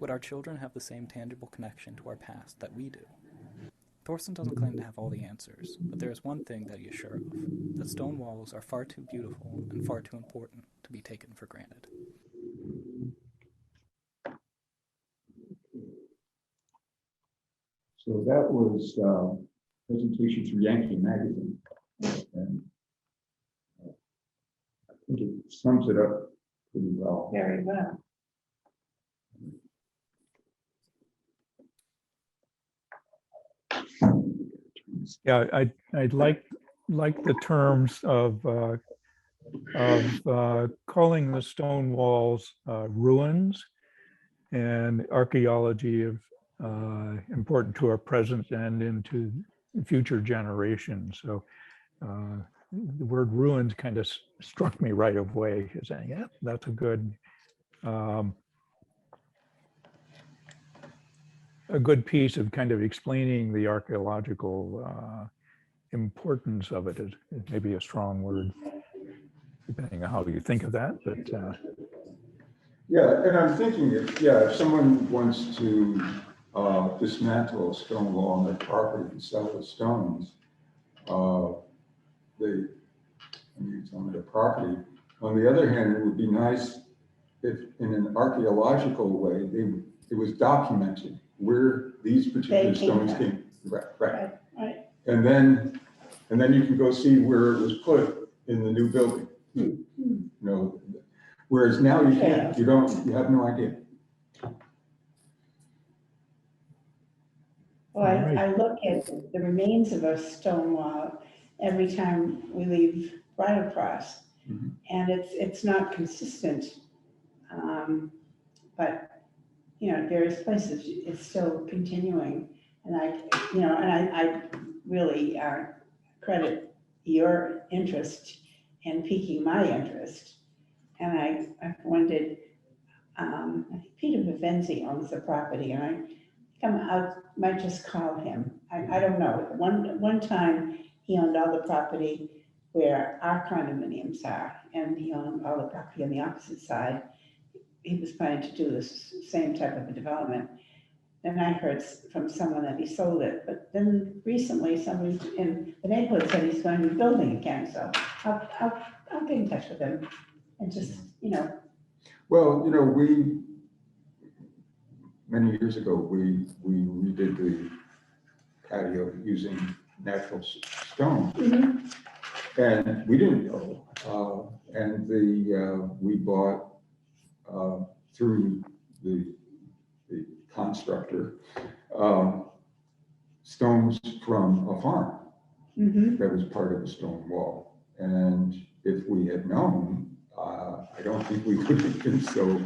Would our children have the same tangible connection to our past that we do? Thorson doesn't claim to have all the answers, but there is one thing that he is sure of, that stone walls are far too beautiful and far too important to be taken for granted. So that was presentation through Yankee Magazine. And I think it sums it up pretty well. Very well. Yeah, I'd like the terms of calling the stone walls ruins and archaeology of important to our present and into future generations. So the word ruins kind of struck me right away, saying, yeah, that's a good piece of kind of explaining the archaeological importance of it. Is maybe a strong word, depending on how you think of that. But yeah, and I'm thinking if someone wants to dismantle a stone wall on their property and sell the stones, it's on their property. On the other hand, it would be nice if, in an archaeological way, it was documented where these particular stones came. Right. And then you can go see where it was put in the new building. You know, whereas now you can't. You have no idea. Well, I look at the remains of a stone wall every time we leave right across, and it's not consistent. But you know, various places it's still continuing, and I really credit your interest in piquing my interest. And I wondered, I think Peter Vivenzi owns the property, and I might just call him. I don't know. One time he owned all the property where our condominiums are, and he owned all the property on the opposite side. He was planning to do this same type of a development. then I heard from someone that he sold it. But then recently, somebody in the neighborhood said he's going to be building again, so I'll get in touch with him and just, Well, many years ago, we redid the patio using natural stone. Mhm. And we didn't know, and we bought, through the constructor, stones from a farm Mhm. that was part of a stone wall. And if we had known, I don't think we would have been so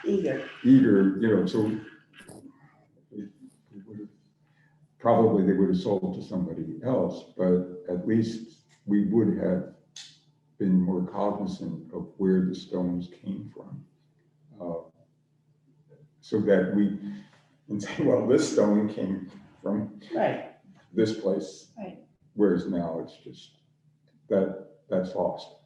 Eager. eager, so it would have, probably they would have sold to somebody else, but at least we would have been more cognizant of where the stones came from. So that we can say, well, this stone came from Right. this place. Right. Whereas now it's just, that's lost.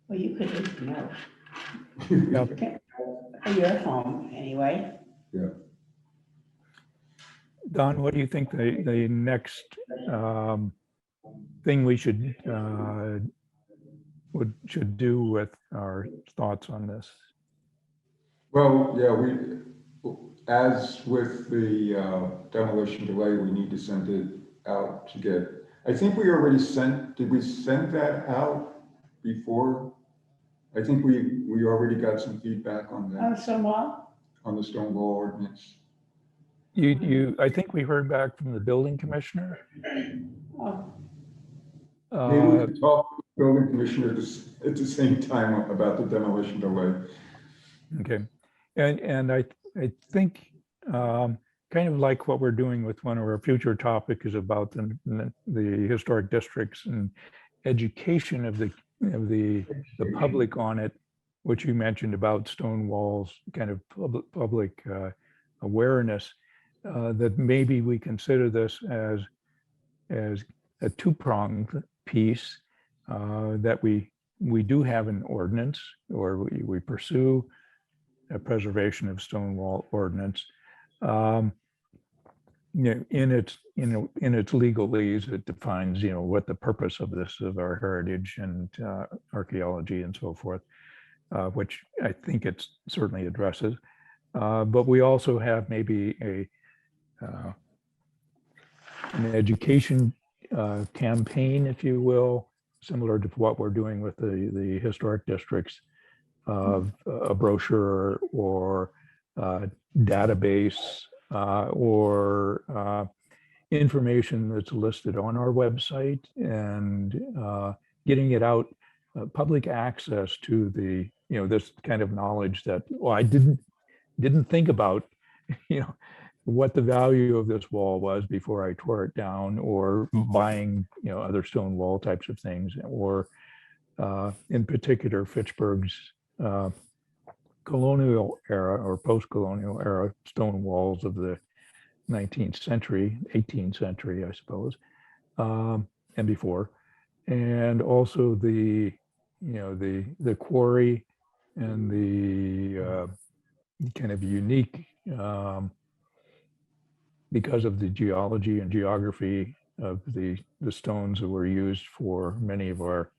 Well, you could, Yeah. Okay. For your home, anyway. Don, what do you think the next thing we should do with our thoughts on this? Well, yeah, as with the demolition delay, we need to send it out to get, I think we already did we send that out before? I think we already got some feedback on that, Stonewall? on the stone wall ordinance. I think we heard back from the building commissioner. Oh, Maybe we could talk to the building commissioner at the same time about the demolition delay. Okay, and I think kind of like what we're doing with one of our future topic is about the historic districts and education of the public on it, which you mentioned about stone walls, kind of public awareness, that maybe we consider this as a two-pronged piece, that we do have an ordinance, or we pursue a preservation of stone wall ordinance. In its legalese, it defines what the purpose of this of our heritage and archaeology and so forth, which I think it certainly addresses. But we also have maybe an education campaign, if you will, similar to what we're doing with the historic districts, of a brochure or database or information that's listed on our website, and getting it out, public access to this kind of knowledge that, well, I didn't think about, what the value of this wall was before I tore it down, or buying, other stone wall types of things, or in particular, Fitchburg's colonial era or post-colonial era stone walls of the 19th century, 18th century, I suppose, and before, and also the quarry and the kind of unique, because of the geology and geography of the stones that were used for many of our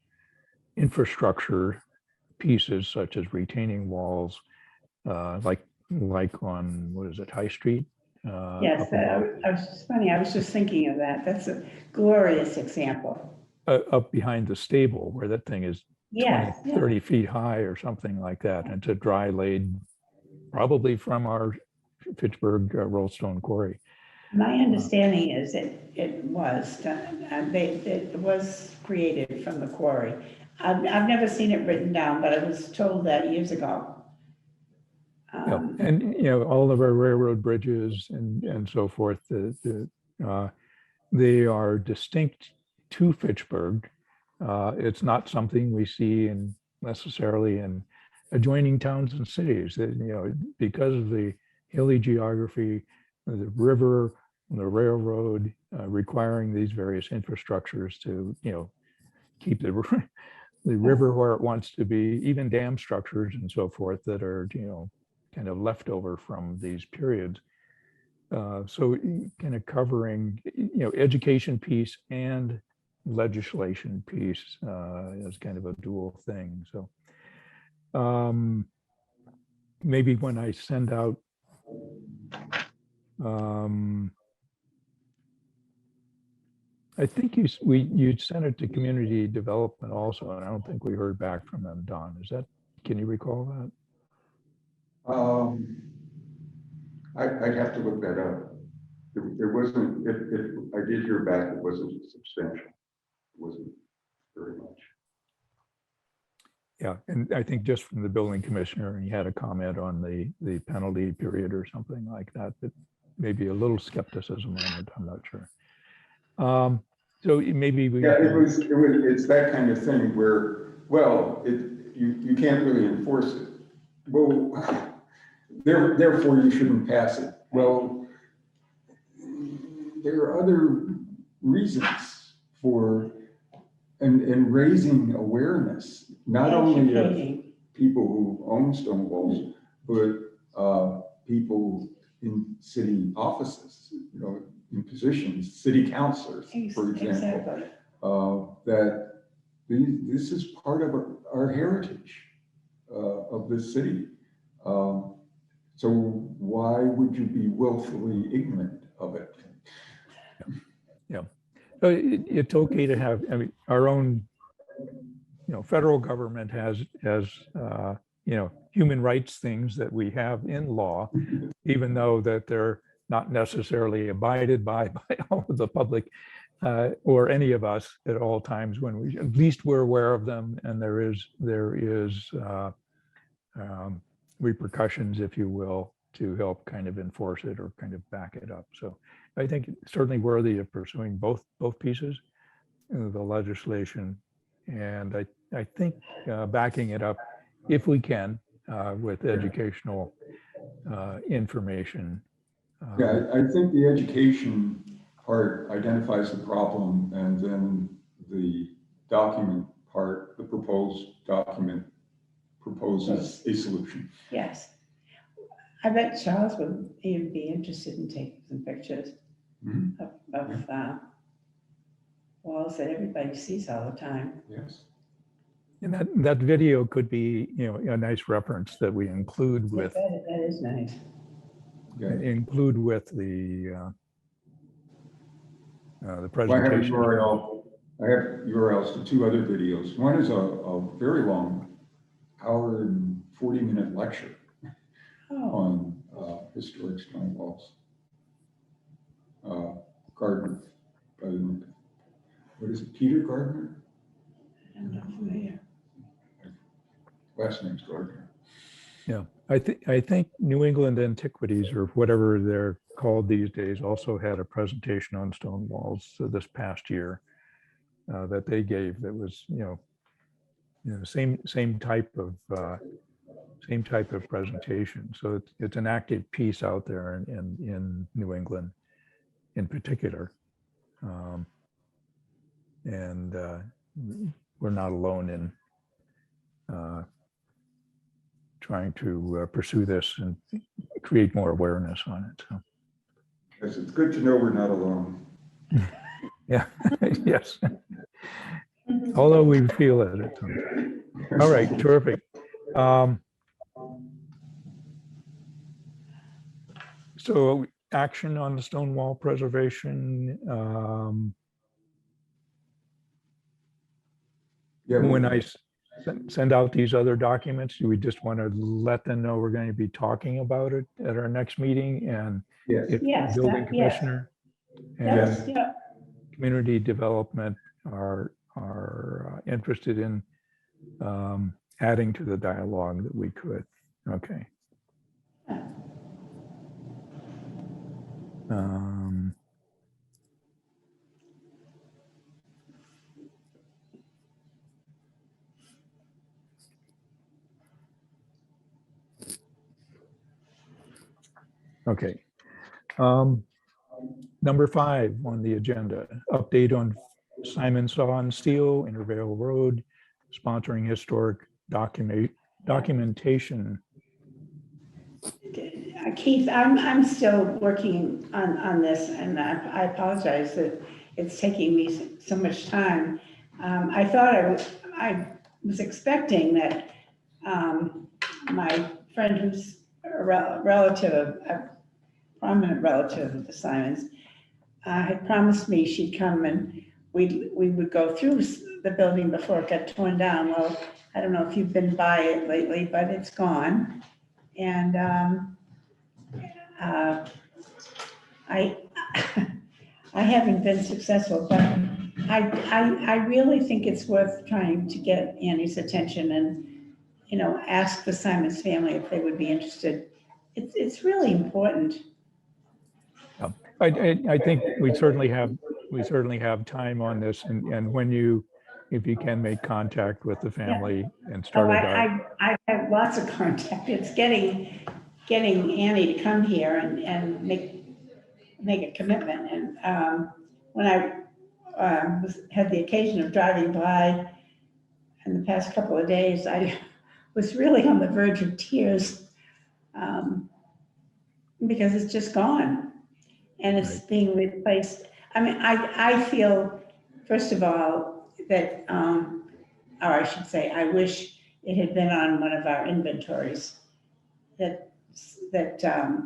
infrastructure pieces, such as retaining walls, like on, what is it, High Street? yes, it's funny, I was just thinking of that. That's a glorious example. Up behind the stable, where that thing is 20, Yes, 30 feet high or something like that. And it's a dry laid, probably from our Fitchburg Rollstone quarry. my understanding is it was done, it was created from the quarry. I've never seen it written down, but I was told that years ago. And all of our railroad bridges and so forth, they are distinct to Fitchburg. It's not something we see necessarily in adjoining towns and cities. Because of the hilly geography, the river, the railroad, requiring these various infrastructures to keep the river where it wants to be, even dam structures and so forth that are kind of leftover from these periods. So kind of covering, education piece and legislation piece as kind of a dual thing. So maybe when I send out I think you'd sent it to community development also, and I don't think we heard back from them, Don. Can you recall that? I'd have to look that up. It wasn't, if I did hear back, it wasn't substantial. It wasn't very much. Yeah, and I think just from the building commissioner, he had a comment on the penalty period or something like that, that maybe a little skepticism on it, I'm not sure. So maybe we. Yeah, it's that kind of thing where, well, you can't really enforce it. Well, therefore you shouldn't pass it. Well, there are other reasons for, and raising awareness, not only of people who own stone walls, but people in city offices, in positions, city councilors, for example, that this is part of our heritage of this city. So why would you be willfully ignorant of it? Yeah, so it's okay to have. I mean, our own, federal government has human rights things that we have in law, even though that they're not necessarily abided by all of the public or any of us at all times. When at least we're aware of them, and there is repercussions, if you will, to help kind of enforce it or kind of back it up. So I think it's certainly worthy of pursuing both pieces, the legislation, and I think backing it up, if we can, with educational information. Yeah, I think the education part identifies the problem, and then the document part, the proposed document, proposes a solution. Yes. I bet Charles would even be interested in taking some pictures of walls that everybody sees all the time. Yes. And that video could be, a nice reference that we include with. That is nice. Okay. Include with the presentation. Well, I have URLs to two other videos. One is a very long, hour and 40-minute lecture on historic stone walls. Gardner, what is it, Peter Gardner? I'm not familiar. Last name's Gardner. Yeah, I think New England Antiquities, or whatever they're called these days, also had a presentation on stone walls this past year that they gave. That was same type of presentation. So it's an active piece out there in New England, in particular, and we're not alone in trying to pursue this and create more awareness on it. So. Yes, it's good to know we're not alone. Yeah, yes. Although we feel it at times. All right, terrific. So action on the stone wall preservation. When I send out these other documents, do we just want to let them know we're going to be talking about it at our next meeting? And if the building commissioner and community development are interested in adding to the dialogue, that we could. Okay. Okay. Number 5 on the agenda, update on Simon Saw and Steel, Intervale Road, sponsoring historic documentation Keith, I'm still working on this, and I apologize that it's taking me so much time. I thought I was expecting that my friend who's a relative, a prominent relative of the Simons, had promised me she'd come and we would go through the building before it got torn down. Well, I don't know if you've been by it lately, but it's gone. And I I haven't been successful, but I really think it's worth trying to get Annie's attention and, you know, ask the Simons family if they would be interested. It's really important. I think we certainly have time on this, and when if you can make contact with the family and Oh, start a dialogue. I have lots of contact. It's getting Annie to come here and make a commitment. And when I had the occasion of driving by in the past couple of days, I was really on the verge of tears because it's just gone. And it's being replaced. I mean, I feel, first of all, that, or I should say, I wish it had been on one of our inventories, that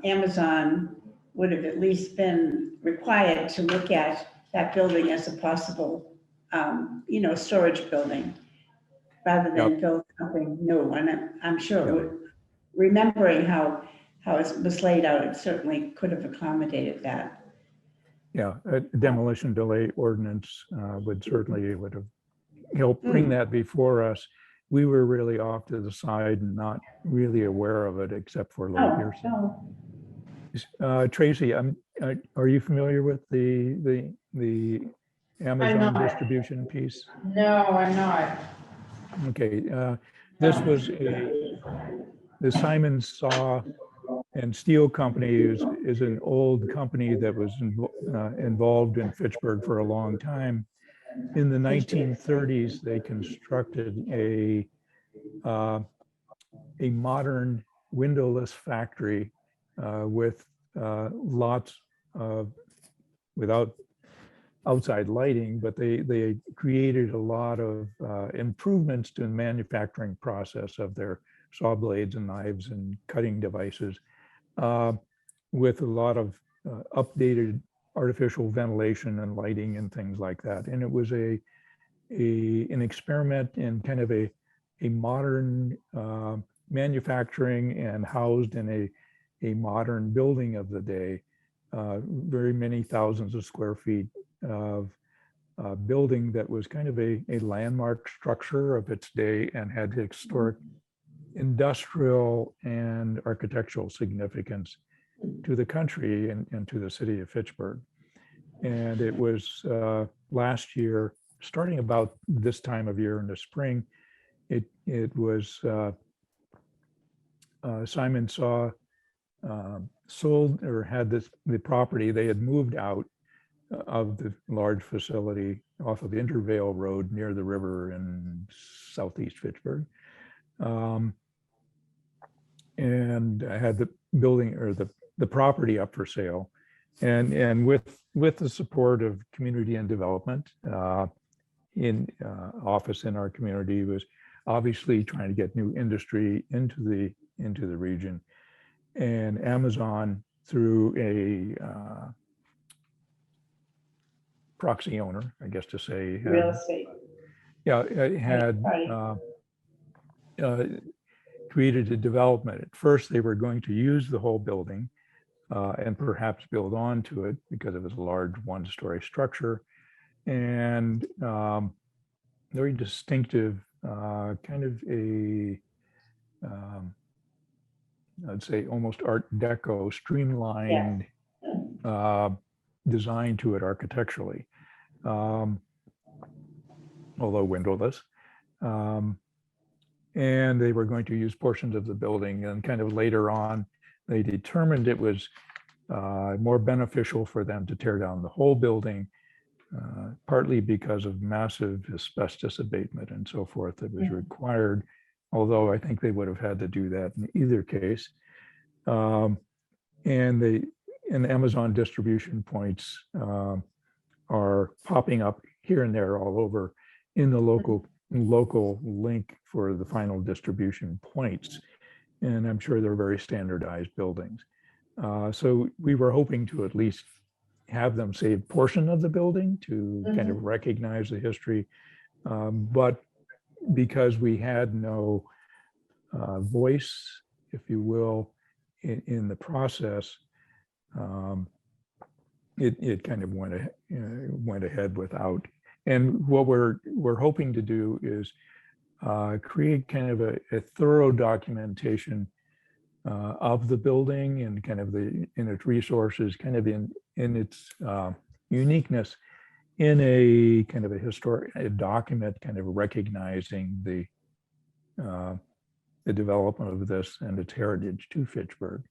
Amazon would have at least been required to look at that building as a possible, you know, storage building, rather than build something new. And I'm sure, remembering how it was laid out, it certainly could have accommodated that. Yeah, a demolition delay ordinance would have helped bring that before us. We were really off to the side and not really aware of it, except for late years. Tracy, are you familiar with the Amazon distribution piece? No, I'm not. Okay, this was the Simons Saw and Steel Company is an old company that was involved in Fitchburg for a long time. In the 1930s, they constructed a modern windowless factory with lots of, without outside lighting, but they created a lot of improvements to the manufacturing process of their saw blades and knives and cutting devices, with a lot of updated artificial ventilation and lighting and things like that. And it was an experiment in kind of a modern manufacturing and housed in a modern building of the day, very many thousands of square feet of building that was kind of a landmark structure of its day and had historic industrial and architectural significance to the country and to the city of Fitchburg. And it was last year, starting about this time of year in the spring, it was Simon Saw sold or had the property. They had moved out of the large facility off of Intervale Road near the river in southeast Fitchburg. And I had the building or the property up for sale, and with the support of community and development in office in our community, was obviously trying to get new industry into the region, and Amazon through a proxy owner, I guess to say, Real estate. Yeah, it had created a development. At first, they were going to use the whole building and perhaps build onto it because it was a large one-story structure, and very distinctive, kind of a, I'd say almost Art Deco, streamlined design to it architecturally, although windowless. And they were going to use portions of the building, and kind of later on, they determined it was more beneficial for them to tear down the whole building, partly because of massive asbestos abatement and so forth that was required, although I think they would have had to do that in either case. And the Amazon distribution points are popping up here and there all over in the local link for the final distribution points. And I'm sure they're very standardized buildings. So we were hoping to at least have them say a portion of the building to kind of recognize the history. But because we had no voice, if you will, in the process, it kind of went ahead without. And what we're hoping to do is create kind of a thorough documentation of the building and kind of in its resources, kind of in its uniqueness, in a kind of a document, kind of recognizing the development of this and its heritage to Fitchburg,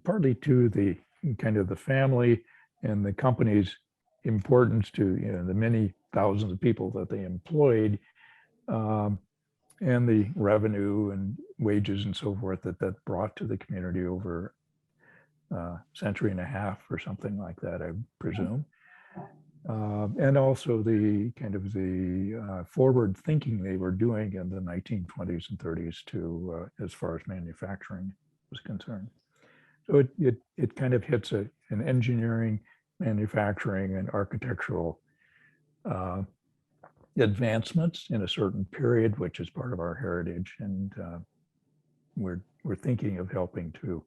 partly to the kind of the family and the company's importance to the many thousands of people that they employed, and the revenue and wages and so forth that brought to the community over a century and a half or something like that, I presume. And also the kind of the forward thinking they were doing in the 1920s and 30s to as far as manufacturing was concerned. So it kind of hits an engineering, manufacturing, and architectural advancements in a certain period, which is part of our heritage. And we're thinking of helping to,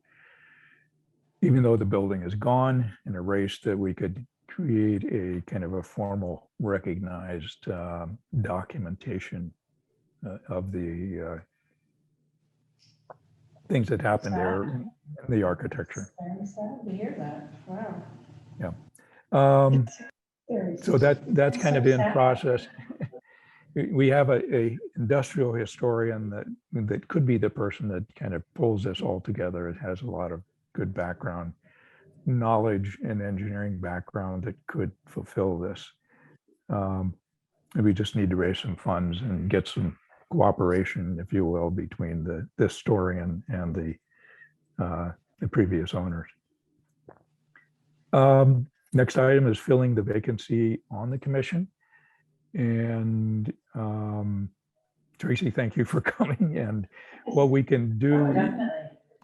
even though the building is gone and erased, that we could create a kind of a formal recognized documentation of the things that happened there in the architecture. I'm sad to hear that. Wow. Yeah. So that's kind of in process. We have a industrial historian that could be the person that kind of pulls this all together. It has a lot of good background knowledge and engineering background that could fulfill this. And we just need to raise some funds and get some cooperation, if you will, between the historian and the previous owners. Next item is filling the vacancy on the commission. And Tracy, thank you for coming. And what we can do,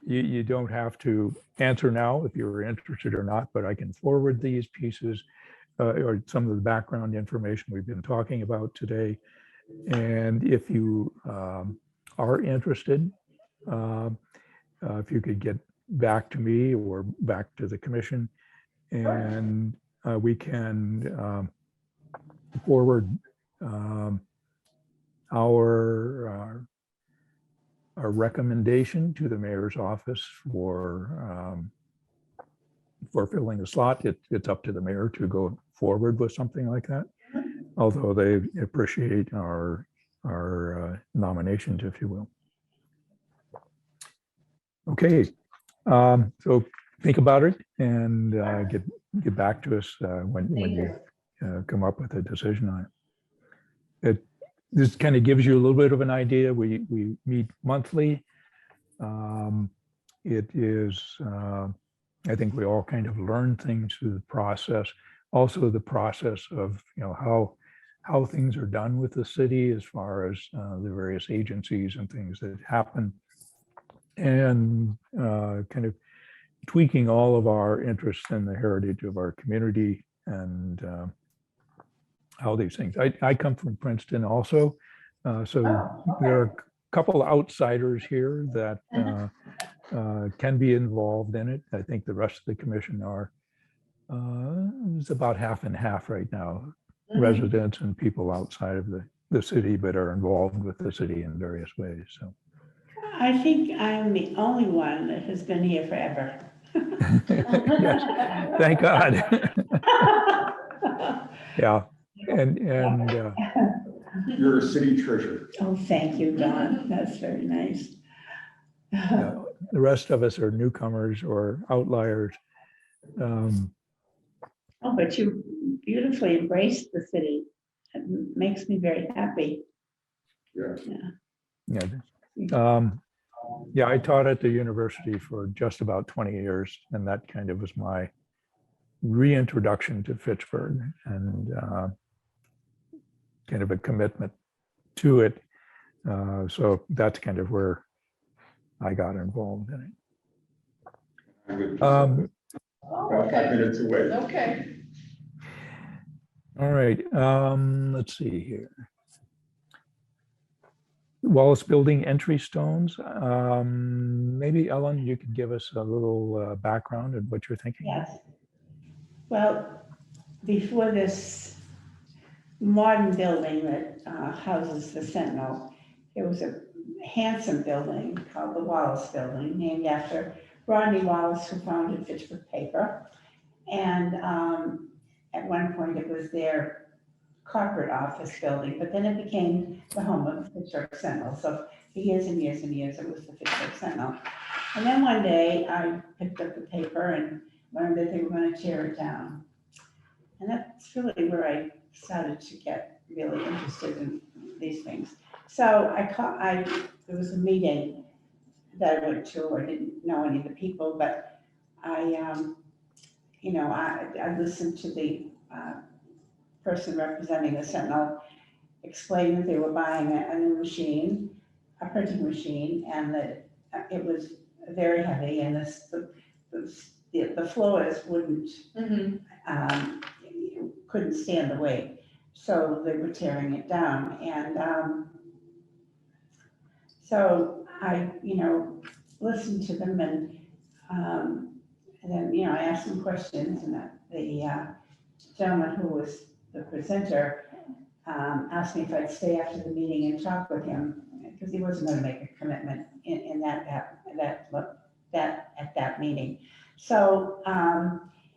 you don't have to answer now if you're interested or not, but I can forward these pieces or some of the background information we've been talking about today. And if you are interested, if you could get back to me or back to the commission, and we can forward our recommendation to the mayor's office for filling the slot. It's up to the mayor to go forward with something like that, although they appreciate our nominations, if you will. Okay, so think about it and get back to us when you come up with a decision on it. This kind of gives you a little bit of an idea. We meet monthly. It is, I think we all kind of learn things through the process. Also the process of, how things are done with the city as far as the various agencies and things that happen. And kind of tweaking all of our interests in the heritage of our community and how these things. I come from Princeton also, so there are a couple outsiders here that can be involved in it. I think the rest of the commission are, it's about half and half right now, residents and people outside of the city, but are involved with the city in various ways. So I think I'm the only one that has been here forever. yes, thank God. Yeah, and You're a city treasure. Oh, thank you, Don. That's very nice. the rest of us are newcomers or outliers. Oh, but you beautifully embraced the city. It makes me very happy. Yeah. Yeah. Yeah, I taught at the university for just about 20 years, and that kind of was my reintroduction to Fitchburg and kind of a commitment to it. So that's kind of where I got involved in I would it. just about 5 minutes away. Okay. All right, let's see here. Wallace Building entry stones. Maybe Ellen, you could give us a little background of what you're thinking. Yes. Well, before this modern building that houses the Sentinel, there was a handsome building called the Wallace Building, named after Rodney Wallace, who founded Fitchburg Paper. And at one point it was their corporate office building, but then it became the home of the Fitchburg Sentinel. So for years and years and years, it was the Fitchburg Sentinel. And then one day I picked up the paper and learned that they were going to tear it down. And that's really where I started to get really interested in these things. So there was a meeting that I went to. I didn't know any of the people, but I listened to the person representing the Sentinel explain that they were buying a new machine, a printing machine, and that it was very heavy, and the floors couldn't stand the weight, so they were tearing it down. And so I, listened to them, and then, I asked some questions, and the gentleman who was the presenter asked me if I'd stay after the meeting and talk with him, because he wasn't going to make a commitment in at that meeting. So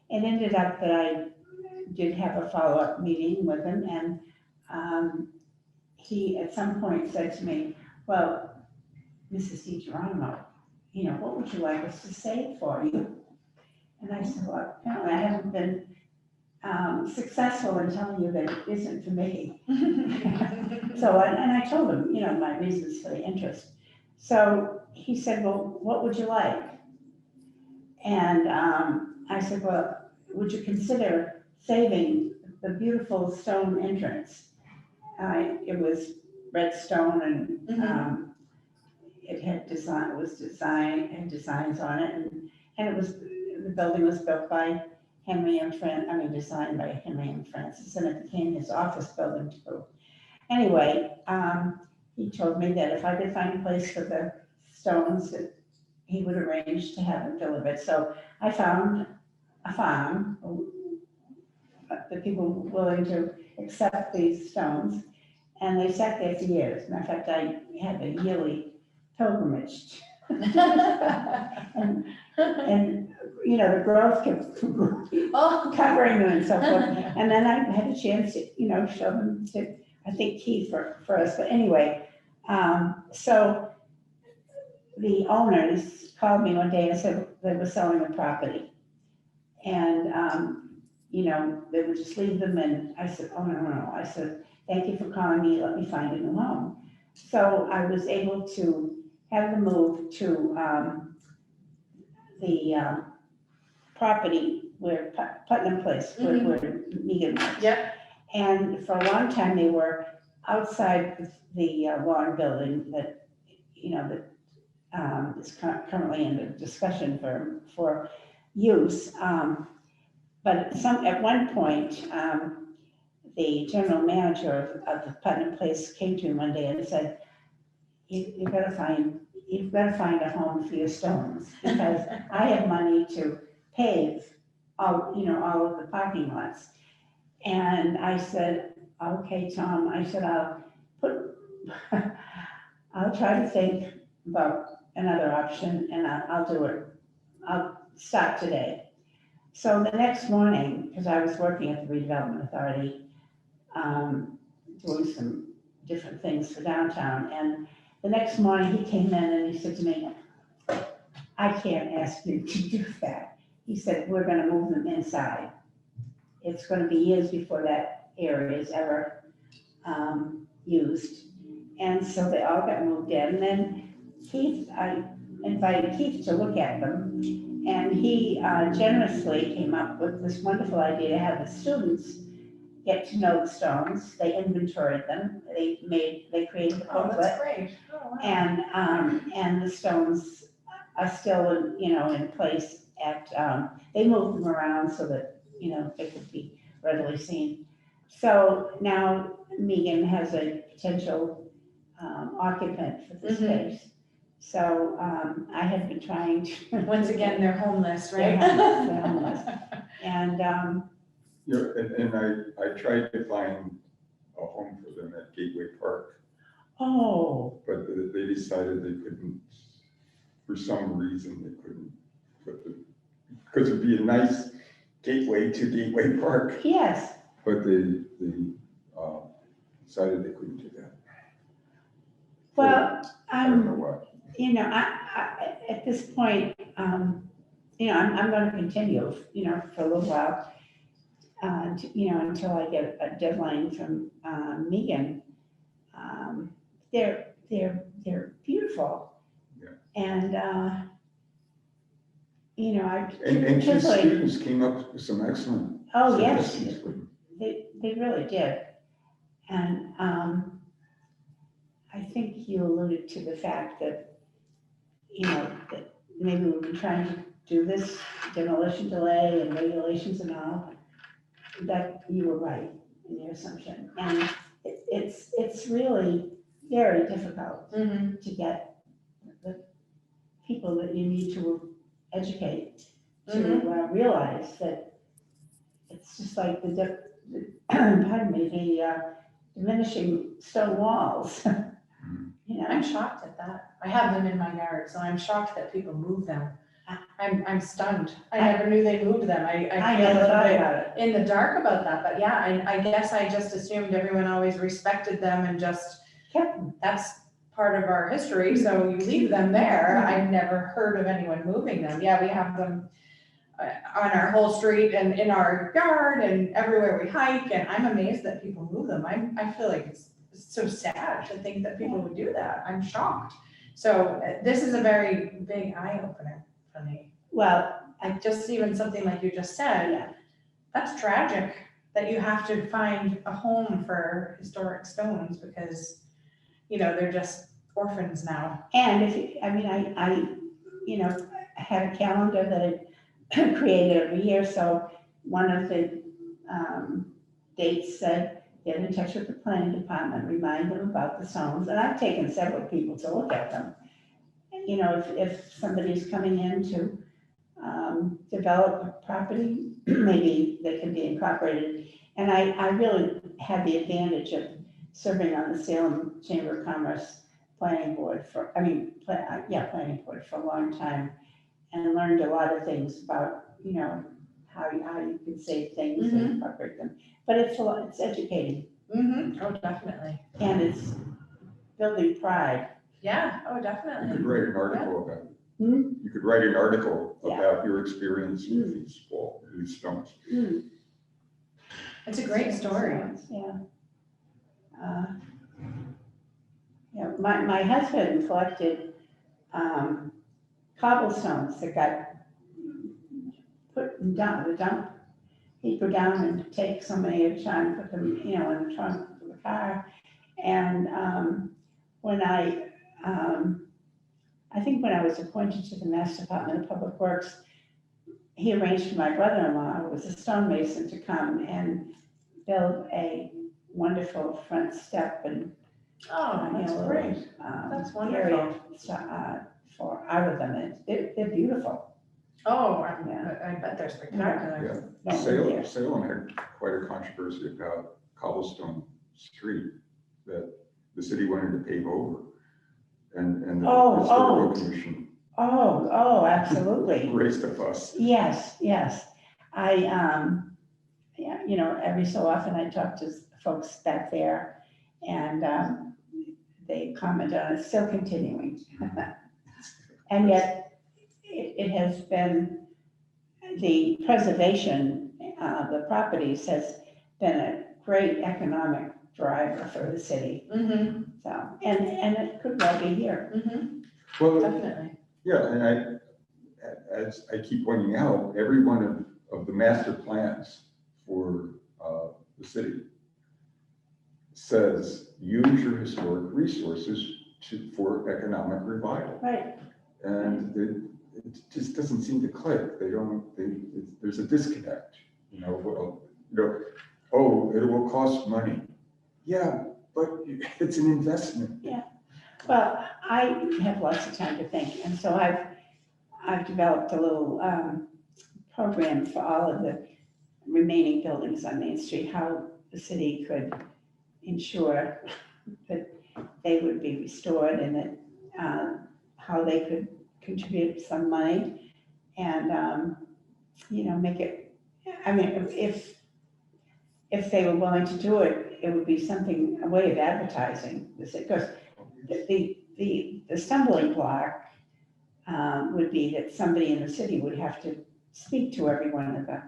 it ended up that I did have a follow-up meeting with him, and he at some point said to me, "Well, Mrs. DiGeronimo, what would you like us to save for you?" And I said, "Well, apparently I haven't been successful in telling you that it isn't for me." So, and I told him, my reasons for the interest. So he said, "Well, what would you like?" And I said, "Well, would you consider saving the beautiful stone entrance?" It was red stone, and it had designs on it, and the building was built by designed by Henry and Francis, and it became his office building too. Anyway, he told me that if I could find a place for the stones, that he would arrange to have them delivered. So I found a farm, the people willing to accept these stones, and they sat there for years. Matter of fact, I had a yearly pilgrimage. and the growth kept covering them and so forth. And then I had a chance to, show them to, I think, Keith first. But anyway, so the owners called me one day and said they were selling the property. And, they would just leave them. And I said, "Oh, no. I said, "Thank you for calling me. Let me find a new home." So I was able to have them move to the property where Putnam Place, where Megan was. Yep. And for a long time, they were outside the lawn building that, that is currently in the discussion for use. But at one point, the general manager of the Putnam Place came to me one day and said, you've got to find a home for your stones, because I have money to pave all of the parking lots. And I said, "Okay, Tom," I said, I'll try to think about another option, and I'll do it. I'll start today." So the next morning, because I was working at the Redevelopment Authority, doing some different things for downtown, and the next morning he came in and he said to me, "I can't ask you to do that." He said, "We're going to move them inside. It's going to be years before that area is ever used." And so they all got moved in. And then Keith, I invited Keith to look at them, and he generously came up with this wonderful idea to have the students get to know the stones. They inventoried them. They created a Oh, booklet, that's great. Oh, wow. and the stones are still, in place at, they moved them around so that, they could be readily seen. So now Megan has a potential occupant for the space. So I have been trying to. Once again, they're homeless, They're right? homeless. And, And I tried to find a home for them at Gateway Park, oh, but they decided they couldn't, for some reason, they couldn't put because it'd be a nice gateway to Gateway Park, yes, but they decided they couldn't do that. well, I don't know what. I at this point, I'm going to continue, for a little while. Until I get a deadline from Megan. They're beautiful. Yeah. And, And two truthfully, students came up with some excellent oh, yes, suggestions for them. they really did. And I think you alluded to the fact that, that maybe we've been trying to do this demolition delay and regulations and all. That you were right in your assumption. And it's really very difficult to get the people that you need to educate to realize that it's just like the diminishing stone walls. I'm shocked at that. I have them in my yard, so I'm shocked that people move them. I'm stunned. I never knew they moved them. I feel a never little thought bit about it. in the dark about that, but yeah, I guess I just assumed everyone always respected them and just, Kept them. that's part of our history, so you leave them there. I've never heard of anyone moving them. Yeah, we have them on our whole street and in our yard and everywhere we hike, and I'm amazed that people move them. I feel like it's so sad to think that people would do that. I'm shocked. So this is a very big eye opener for me. Well, I just, even something like you just said, that's tragic that you have to find a home for historic stones because, they're just orphans now. and I had a calendar that I created every year. So one of the dates said, get in touch with the planning department, remind them about the stones. And I've taken several people to look at them. If somebody's coming in to develop a property, maybe they can be incorporated. And I really had the advantage of serving on the Salem Chamber of Commerce planning board planning board for a long time, and learned a lot of things about, how you could save things and incorporate them. But it's educating. Oh, definitely. And it's building pride. Yeah, oh, You definitely. could write an article about it. Hmm? You could write an article Yeah. about your experience with these stones. It's a great story. Yeah. My husband collected cobblestones that got put down the dump. He'd go down and take so many at a time, put them, in the trunk of the car. And when I think when I was appointed to the Mass Department of Public Works, he arranged for my brother-in-law, who was a stonemason, to come and build a wonderful front step and Oh, that's great. That's wonderful. area for out of them. They're beautiful. Oh, I bet they're spectacular. Yeah. Yeah. Salem had quite a controversy about Cobblestone Street that the city wanted to pave over. And the Historical Commission Absolutely. raised a fuss. Yes. Every so often I talk to folks back there, and they comment on it still continuing. And yet it has been, the preservation of the properties has been a great economic driver for the city. So, and it could well be here. Well, definitely. yeah, and as I keep pointing out, every one of the master plans for the city says, use your historic resources for economic revival. Right. And it just doesn't seem to click. There's a disconnect, oh, it will cost money. Yeah, but it's an investment. Yeah. Well, I have lots of time to think, and so I've developed a little program for all of the remaining buildings on Main Street, how the city could ensure that they would be restored, and that how they could contribute some money and make it. I mean, if they were willing to do it, it would be something, a way of advertising this, because the stumbling block would be that somebody in the city would have to speak to every one of the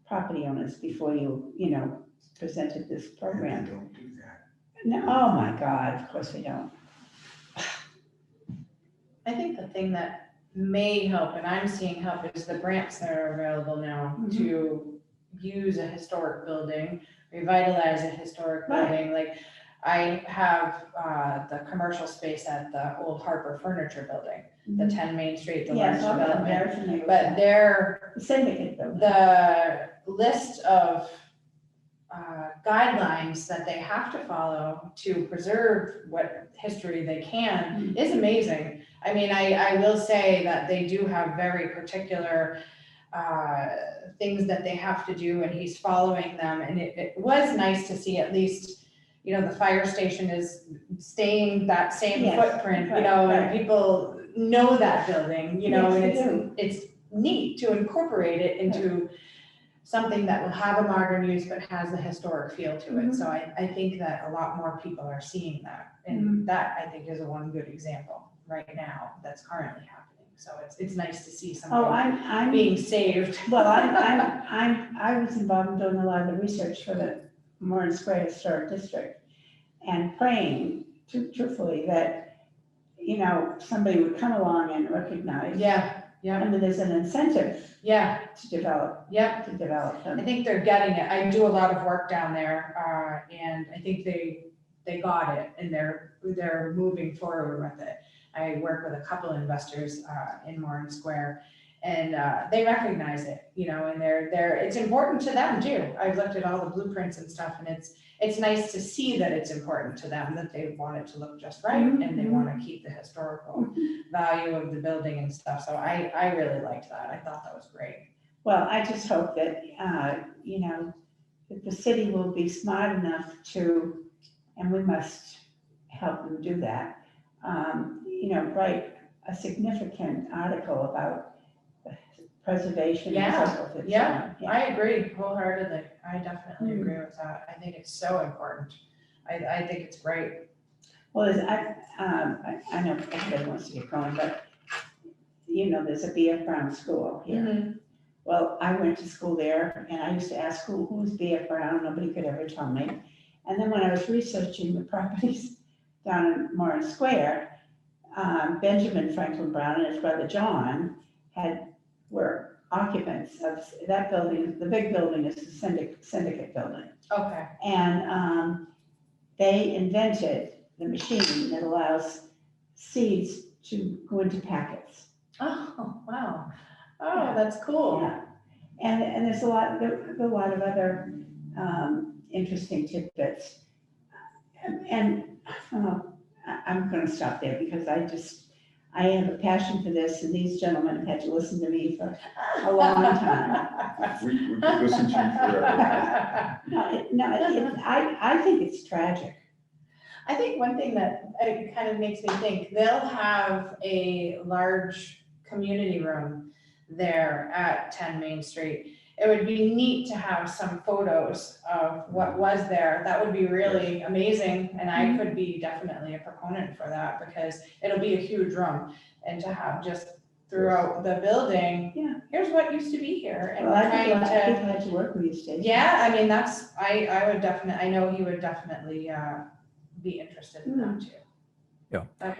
property owners before you presented this And program. they don't do that. No, oh my God, of course they don't. I think the thing that may help, and I'm seeing help, is the grants that are available now to use a historic building, revitalize a historic Right. building. Like, I have the commercial space at the old Harper Furniture Building, the 10 Main Street, the large Yes, I'm development. very familiar with But that. they're, The syndicate building. the list of guidelines that they have to follow to preserve what history they can is amazing. I mean, I will say that they do have very particular things that they have to do, and he's following them. And it was nice to see at least, the fire station is staying that same Yes, footprint, right, and right. people know that building, Yes, and they do. it's neat to incorporate it into something that will have a modern use but has the historic feel to it. So I think that a lot more people are seeing that, and that I think is one good example right now that's currently happening. So it's nice to see Oh, something I'm being saved. well, I was involved in doing a lot of the research for the Warren Square Historic District, and praying, truthfully, that, somebody would come along and recognize. Yeah, I mean, there's an incentive yeah, to develop yeah. them. I think they're getting it. I do a lot of work down there, and I think they got it, and they're moving forward with it. I work with a couple investors in Warren Square, and they recognize it, and it's important to them too. I've looked at all the blueprints and stuff, and it's nice to see that it's important to them, that they want it to look just right, and they want to keep the historical value of the building and stuff. So I really liked that. I thought that was great. Well, I just hope that, that the city will be smart enough to, and we must help them do that, write a significant article about preservation and so forth and so on. I agree wholeheartedly. I definitely agree with that. I think it's so important. I think it's great. Well, I know everybody wants to get going, but, there's a B.F. Brown school here. Well, I went to school there, and I used to ask who's B.F. Brown, nobody could ever tell me. And then when I was researching the properties down in Warren Square, Benjamin Franklin Brown and his brother John were occupants of that building. The big building is the syndicate building. Okay. And they invented the machine that allows seeds to go into packets. Oh, wow. Oh, that's cool. Yeah. And there's a lot of other interesting tidbits. And I'm going to stop there because I have a passion for this, and these gentlemen have had to listen to me for a long time. We could listen to you forever. I think it's tragic. I think one thing that it kind of makes me think, they'll have a large community room there at 10 Main Street. It would be neat to have some photos of what was there. That would be really amazing. And I could be definitely a proponent for that, because it'll be a huge room. And to have just throughout the building, here's what used to be here. And Well, we're I'd be trying glad to work with you, Stacey. Yeah, I mean, I would definitely, I know he would definitely be interested in that too. Yeah. That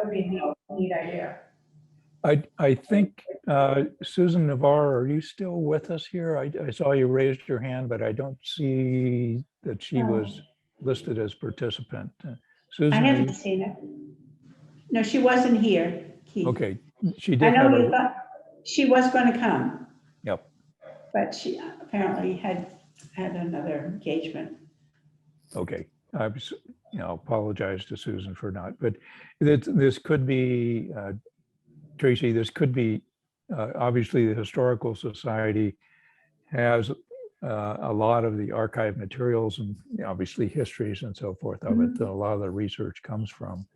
would be neat. neat idea. I think, Susan Navarre, are you still with us here? I saw you raised your hand, but I don't see that she was listed as participant. I Susan, are haven't you- seen it. No, she wasn't here, Keith. okay, she I did know have you a, thought she was going to come, yep, but she apparently had another engagement. okay. I was, apologize to Susan for not, but this could be, Tracy, this could be, obviously the Historical Society has a lot of the archive materials and obviously histories and so forth of it, that a lot of the research comes from.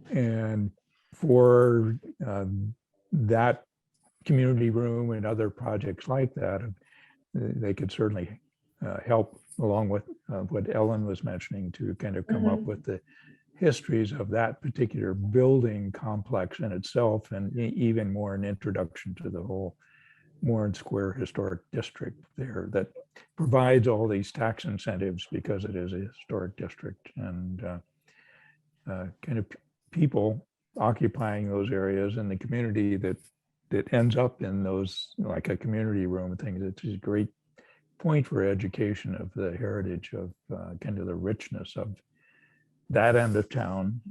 And for that community room and other projects like that, they could certainly help along with what Ellen was mentioning to kind of come up with the histories of that particular building complex in itself, and even more an introduction to the whole Warren Square Historic District there that provides all these tax incentives because it is a historic district, and kind of people occupying those areas and the community that ends up in those, like a community room thing. It's a great point for education of the heritage of kind of the richness of that end of town,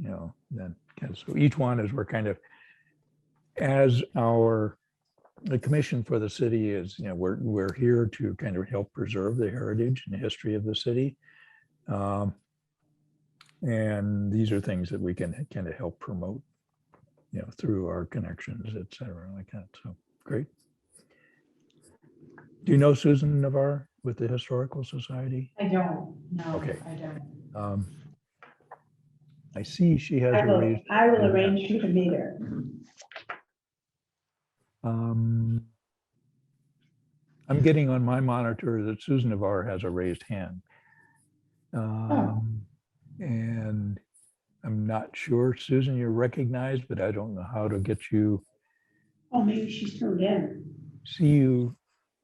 then so each one is, we're kind of, as the commission for the city is, we're here to kind of help preserve the heritage and the history of the city. And these are things that we can kind of help promote, through our connections, et cetera, like that. So great. Do you know Susan Navarre with the Historical Society? I don't, no, Okay. I don't. I see she has a raised. I will arrange for you to meet her. I'm getting on my monitor that Susan Navarre has a raised hand. And I'm not sure, Susan, you're recognized, but I don't know how to get you, Oh, maybe she's tuned in. see you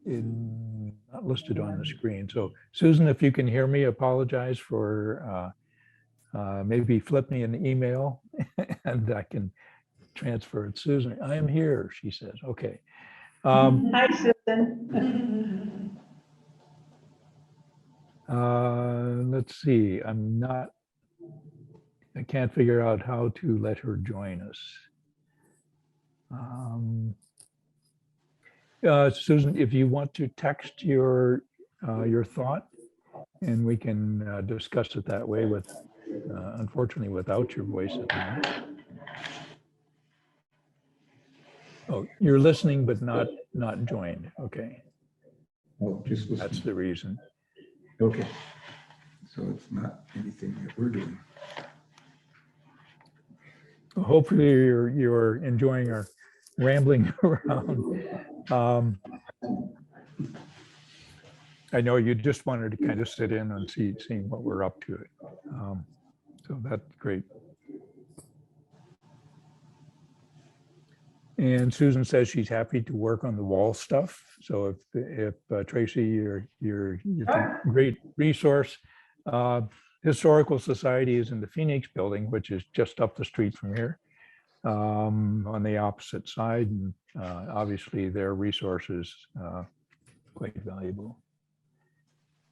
not listed on the screen. So Susan, if you can hear me, apologize for, maybe flip me an email and I can transfer it. Susan, I am here, she says. Okay. Hi, Susan. Let's see, I can't figure out how to let her join us. Susan, if you want to text your thought, and we can discuss it that way with, unfortunately, without your voice at the moment. Oh, you're listening, but not joined. Okay, Oh, just that's listening. the reason. Okay. So it's not anything that we're doing. Hopefully you're enjoying our rambling around. I know you just wanted to kind of sit in and seeing what we're up to. So that's great. And Susan says she's happy to work on the wall stuff. So if Tracy, you're a great resource. Historical Society is in the Phoenix building, which is just up the street from here, on the opposite side. And obviously their resources quite valuable.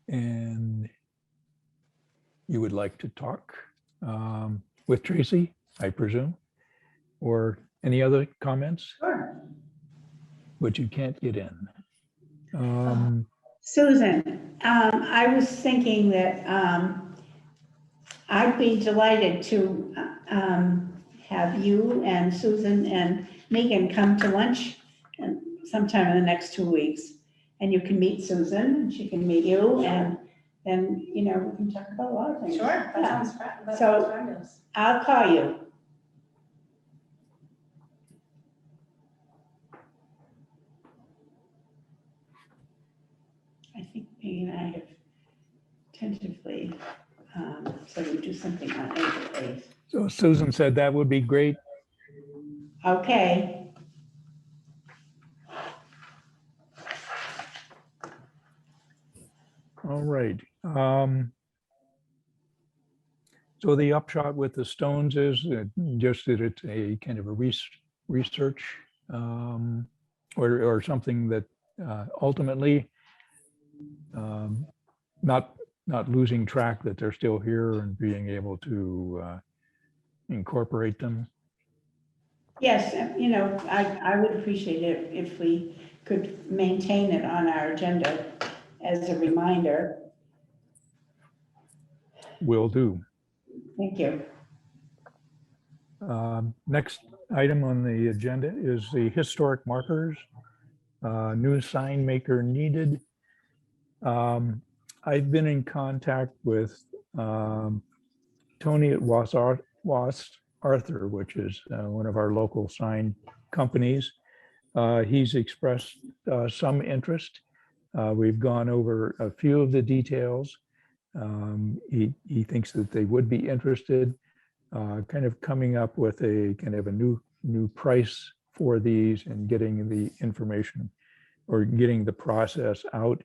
And you would like to talk with Tracy, I presume, or any other comments? Sure. But you can't get in. Susan, I was thinking that I'd be delighted to have you and Susan and Megan come to lunch sometime in the next 2 weeks. And you can meet Susan, and she can meet you, and then, we can talk about a lot of things. Sure, that Yeah. sounds So- fabulous. I'll call you. I think Megan and I have tentatively said we'd do something on April 8th. So Susan said that would be great. Okay. All right. So the upshot with the stones is just that it's a kind of a research or something that ultimately not losing track that they're still here and being able to incorporate them. Yes, I would appreciate it if we could maintain it on our agenda as a reminder. Will do. Thank you. Next item on the agenda is the historic markers. New sign maker needed. I've been in contact with Tony at Wallace Arthur, which is one of our local sign companies. He's expressed some interest. We've gone over a few of the details. He thinks that they would be interested, kind of coming up with a kind of a new price for these and getting the information or getting the process out.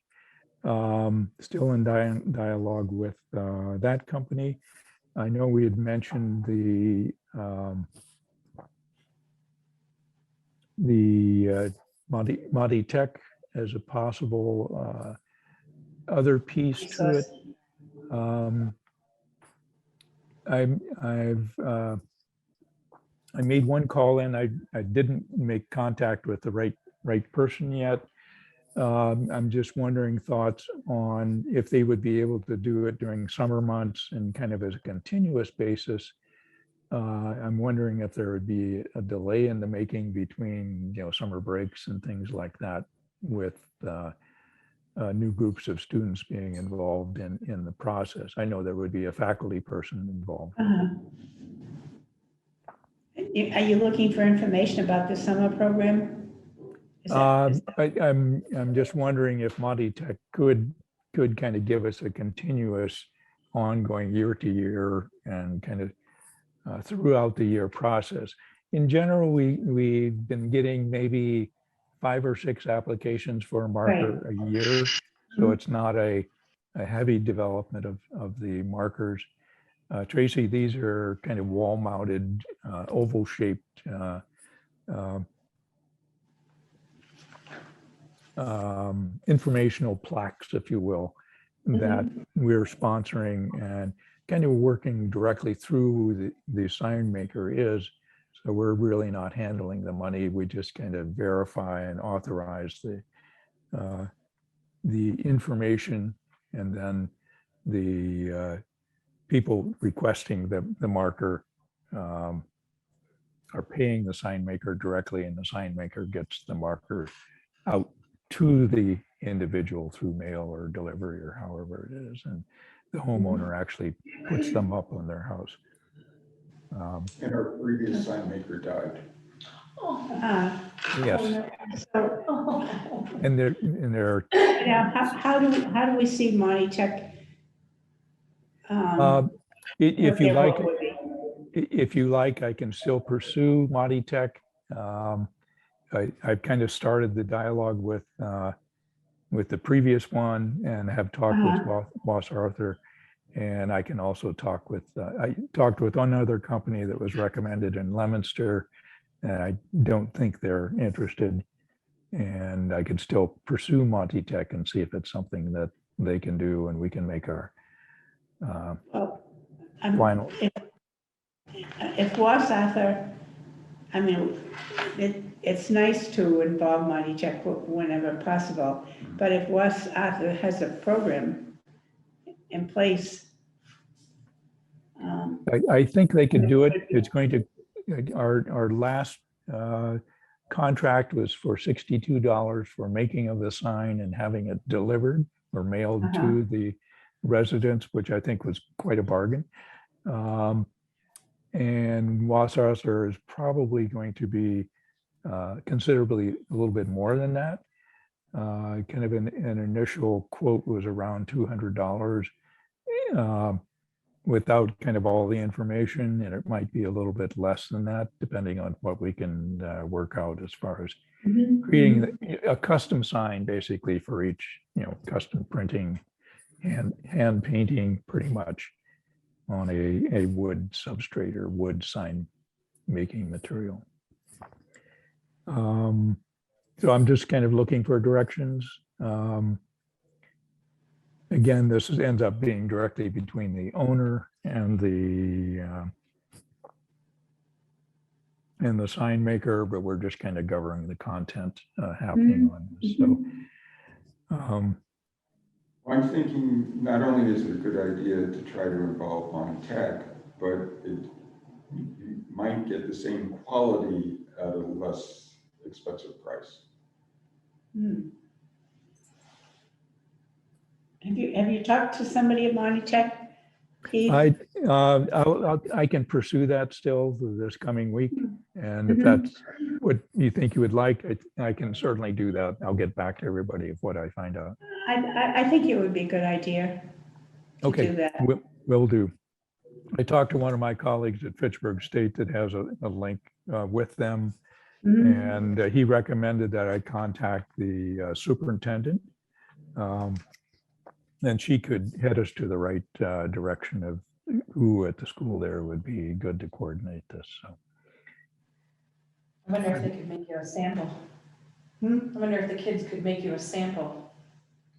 Still in dialogue with that company. I know we had mentioned the Monty Tech as a possible other piece to it. I made one call in. I didn't make contact with the right person yet. I'm just wondering thoughts on if they would be able to do it during summer months and kind of as a continuous basis. I'm wondering if there would be a delay in the making between, summer breaks and things like that with new groups of students being involved in the process. I know there would be a faculty person involved. Are you looking for information about the summer program? I'm just wondering if Monty Tech could kind of give us a continuous ongoing year to year and kind of throughout the year process. In general, we've been getting maybe 5 or 6 applications for a marker a year. So it's not a heavy development of the markers. Tracy, these are kind of wall mounted, oval shaped informational plaques, if you will, that we're sponsoring and kind of working directly through the sign maker is. So we're really not handling the money. We just kind of verify and authorize the information, and then the people requesting the marker are paying the sign maker directly, and the sign maker gets the marker out to the individual through mail or delivery or however it is, and the homeowner actually puts them up on their house. And our previous sign maker died. Yes, So, and there how do we see Monty Tech? if what you their like, role would be? if you like, I can still pursue Monty Tech. I've kind of started the dialogue with the previous one and have talked with Wallace Arthur, and I can also talk with, I talked with one other company that was recommended in Leominster, and I don't think they're interested. And I could still pursue Monty Tech and see if it's something that they can do, and we can make our final. If Wallace Arthur, I mean, it's nice to involve Monty Tech whenever possible, but if Wallace Arthur has a program in place. I think they could do it. It's going to, our last contract was for $62 for making of the sign and having it delivered or mailed to the residents, which I think was quite a bargain. And Wallace Arthur is probably going to be considerably a little bit more than that. Kind of an initial quote was around $200 without kind of all the information, and it might be a little bit less than that, depending on what we can work out as far as creating a custom sign, basically for each, custom printing and hand painting, pretty much. on a wood substrate or wood sign making material. So I'm just kind of looking for directions. Again, this ends up being directly between the owner and the sign maker, but we're just kind of governing the content happening on this. So I'm thinking not only is it a good idea to try to involve on tech, but you might get the same quality at a less expensive price. Have you talked to somebody at Monty Tech, Keith? I can pursue that still this coming week. And if that's what you think you would like, I can certainly do that. I'll get back to everybody of what I find out. I think it would be a good idea to do that. Will do. I talked to one of my colleagues at Fitchburg State that has a link with them. And he recommended that I contact the superintendent. And she could head us to the right direction of who at the school there would be good to coordinate this. So I wonder if they could make you a sample. I wonder if the kids could make you a sample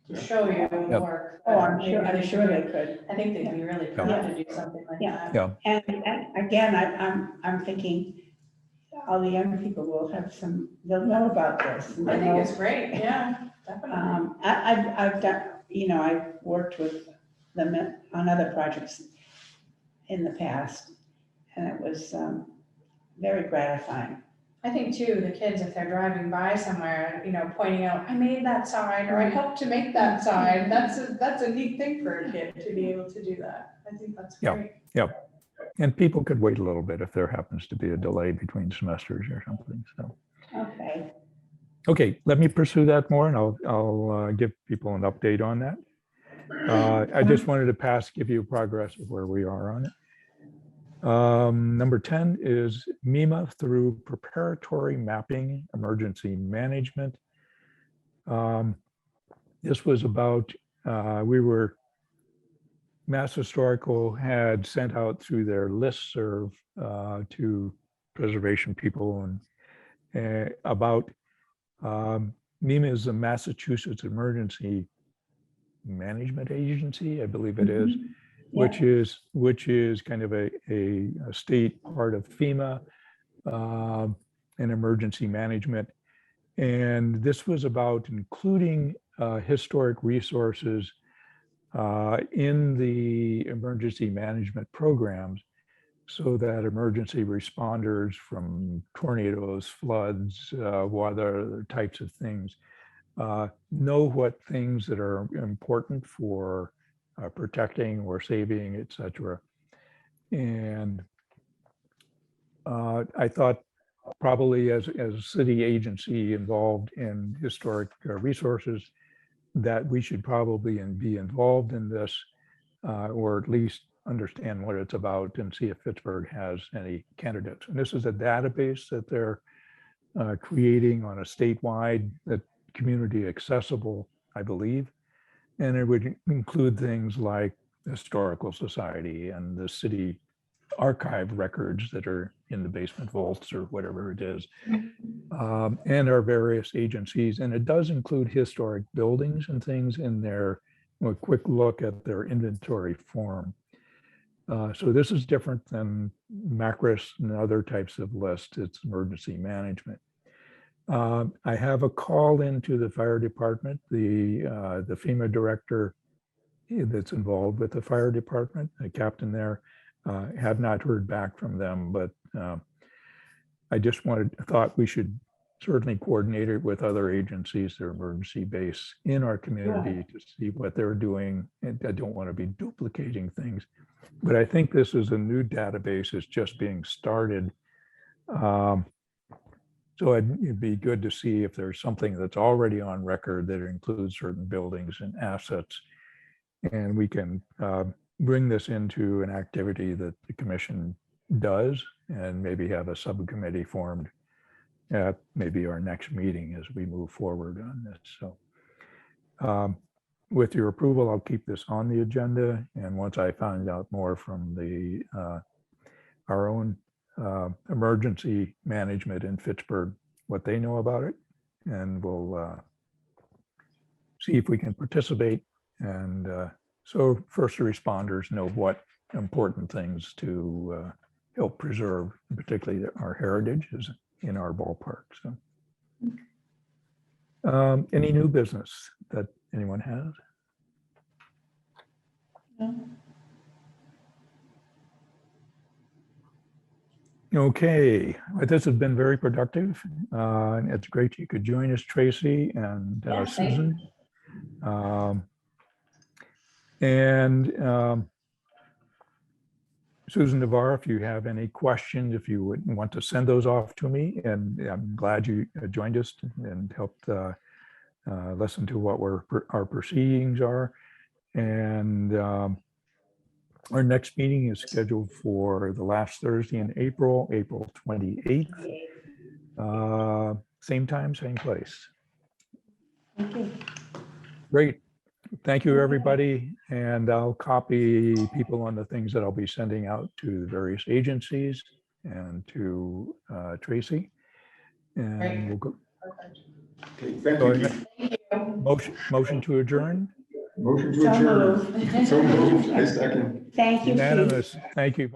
to show you the work. Oh, I'm sure they could. I think they'd be really proud to do something like that. yeah, And again, I'm thinking all the young people will have they'll know about this. I think it's great, yeah, definitely. I've done, I've worked with them on other projects in the past, and it was very gratifying. I think too, the kids, if they're driving by somewhere, pointing out, I made that sign, or I helped to make that sign, that's a neat thing for a kid to be able to do that. I think that's great. yeah. And people could wait a little bit if there happens to be a delay between semesters or something. So okay, let me pursue that more, and I'll give people an update on that. I just wanted to give you progress of where we are on it. Number 10 is MEMA through preparatory mapping, emergency management. This was about, Mass Historical had sent out through their listserv to preservation people and about MEMA is the Massachusetts Emergency Management Agency, I believe it is. Which is kind of a state part of FEMA and emergency management. And this was about including historic resources in the emergency management programs so that emergency responders from tornadoes, floods, other types of things know what things that are important for protecting or saving, etc. And I thought probably as a city agency involved in historic resources that we should probably be involved in this or at least understand what it's about and see if Fitchburg has any candidates. And this is a database that they're creating on a statewide, community accessible, I believe. And it would include things like the Historical Society and the city archive records that are in the basement vaults or whatever it is, and our various agencies. And it does include historic buildings and things in there, a quick look at their inventory form. So this is different than MACRIS and other types of lists. It's emergency management. I have a call into the fire department, the FEMA director that's involved with the fire department, the captain there, had not heard back from them, but I just thought we should certainly coordinate it with other agencies that are emergency based in our community to see what they're doing. And I don't want to be duplicating things, but I think this is a new database. It's just being started. So it'd be good to see if there's something that's already on record that includes certain buildings and assets. And we can bring this into an activity that the commission does and maybe have a subcommittee formed at maybe our next meeting as we move forward on this. So with your approval, I'll keep this on the agenda. And once I find out more from our own emergency management in Fitchburg, what they know about it, and we'll see if we can participate. And so first responders know what important things to help preserve, particularly our heritage is in our ballpark. So, any new business that anyone has? No. Okay, this has been very productive. And it's great you could join us, Tracy and Yeah, thank you. Susan. And Susan Navarre, if you have any questions, if you would want to send those off to me, and I'm glad you joined us and helped listen to what our proceedings are. And our next meeting is scheduled for the last Thursday in April, April 28th. Same time, same place. Okay. Great. Thank you, everybody. And I'll copy people on the things that I'll be sending out to the various agencies and to Tracy. And we'll go. Okay, thank Go you. ahead. Motion to adjourn. Motion to So adjourn. moved. So moved. I second. Thank you, Keith. Unanimous. Thank you.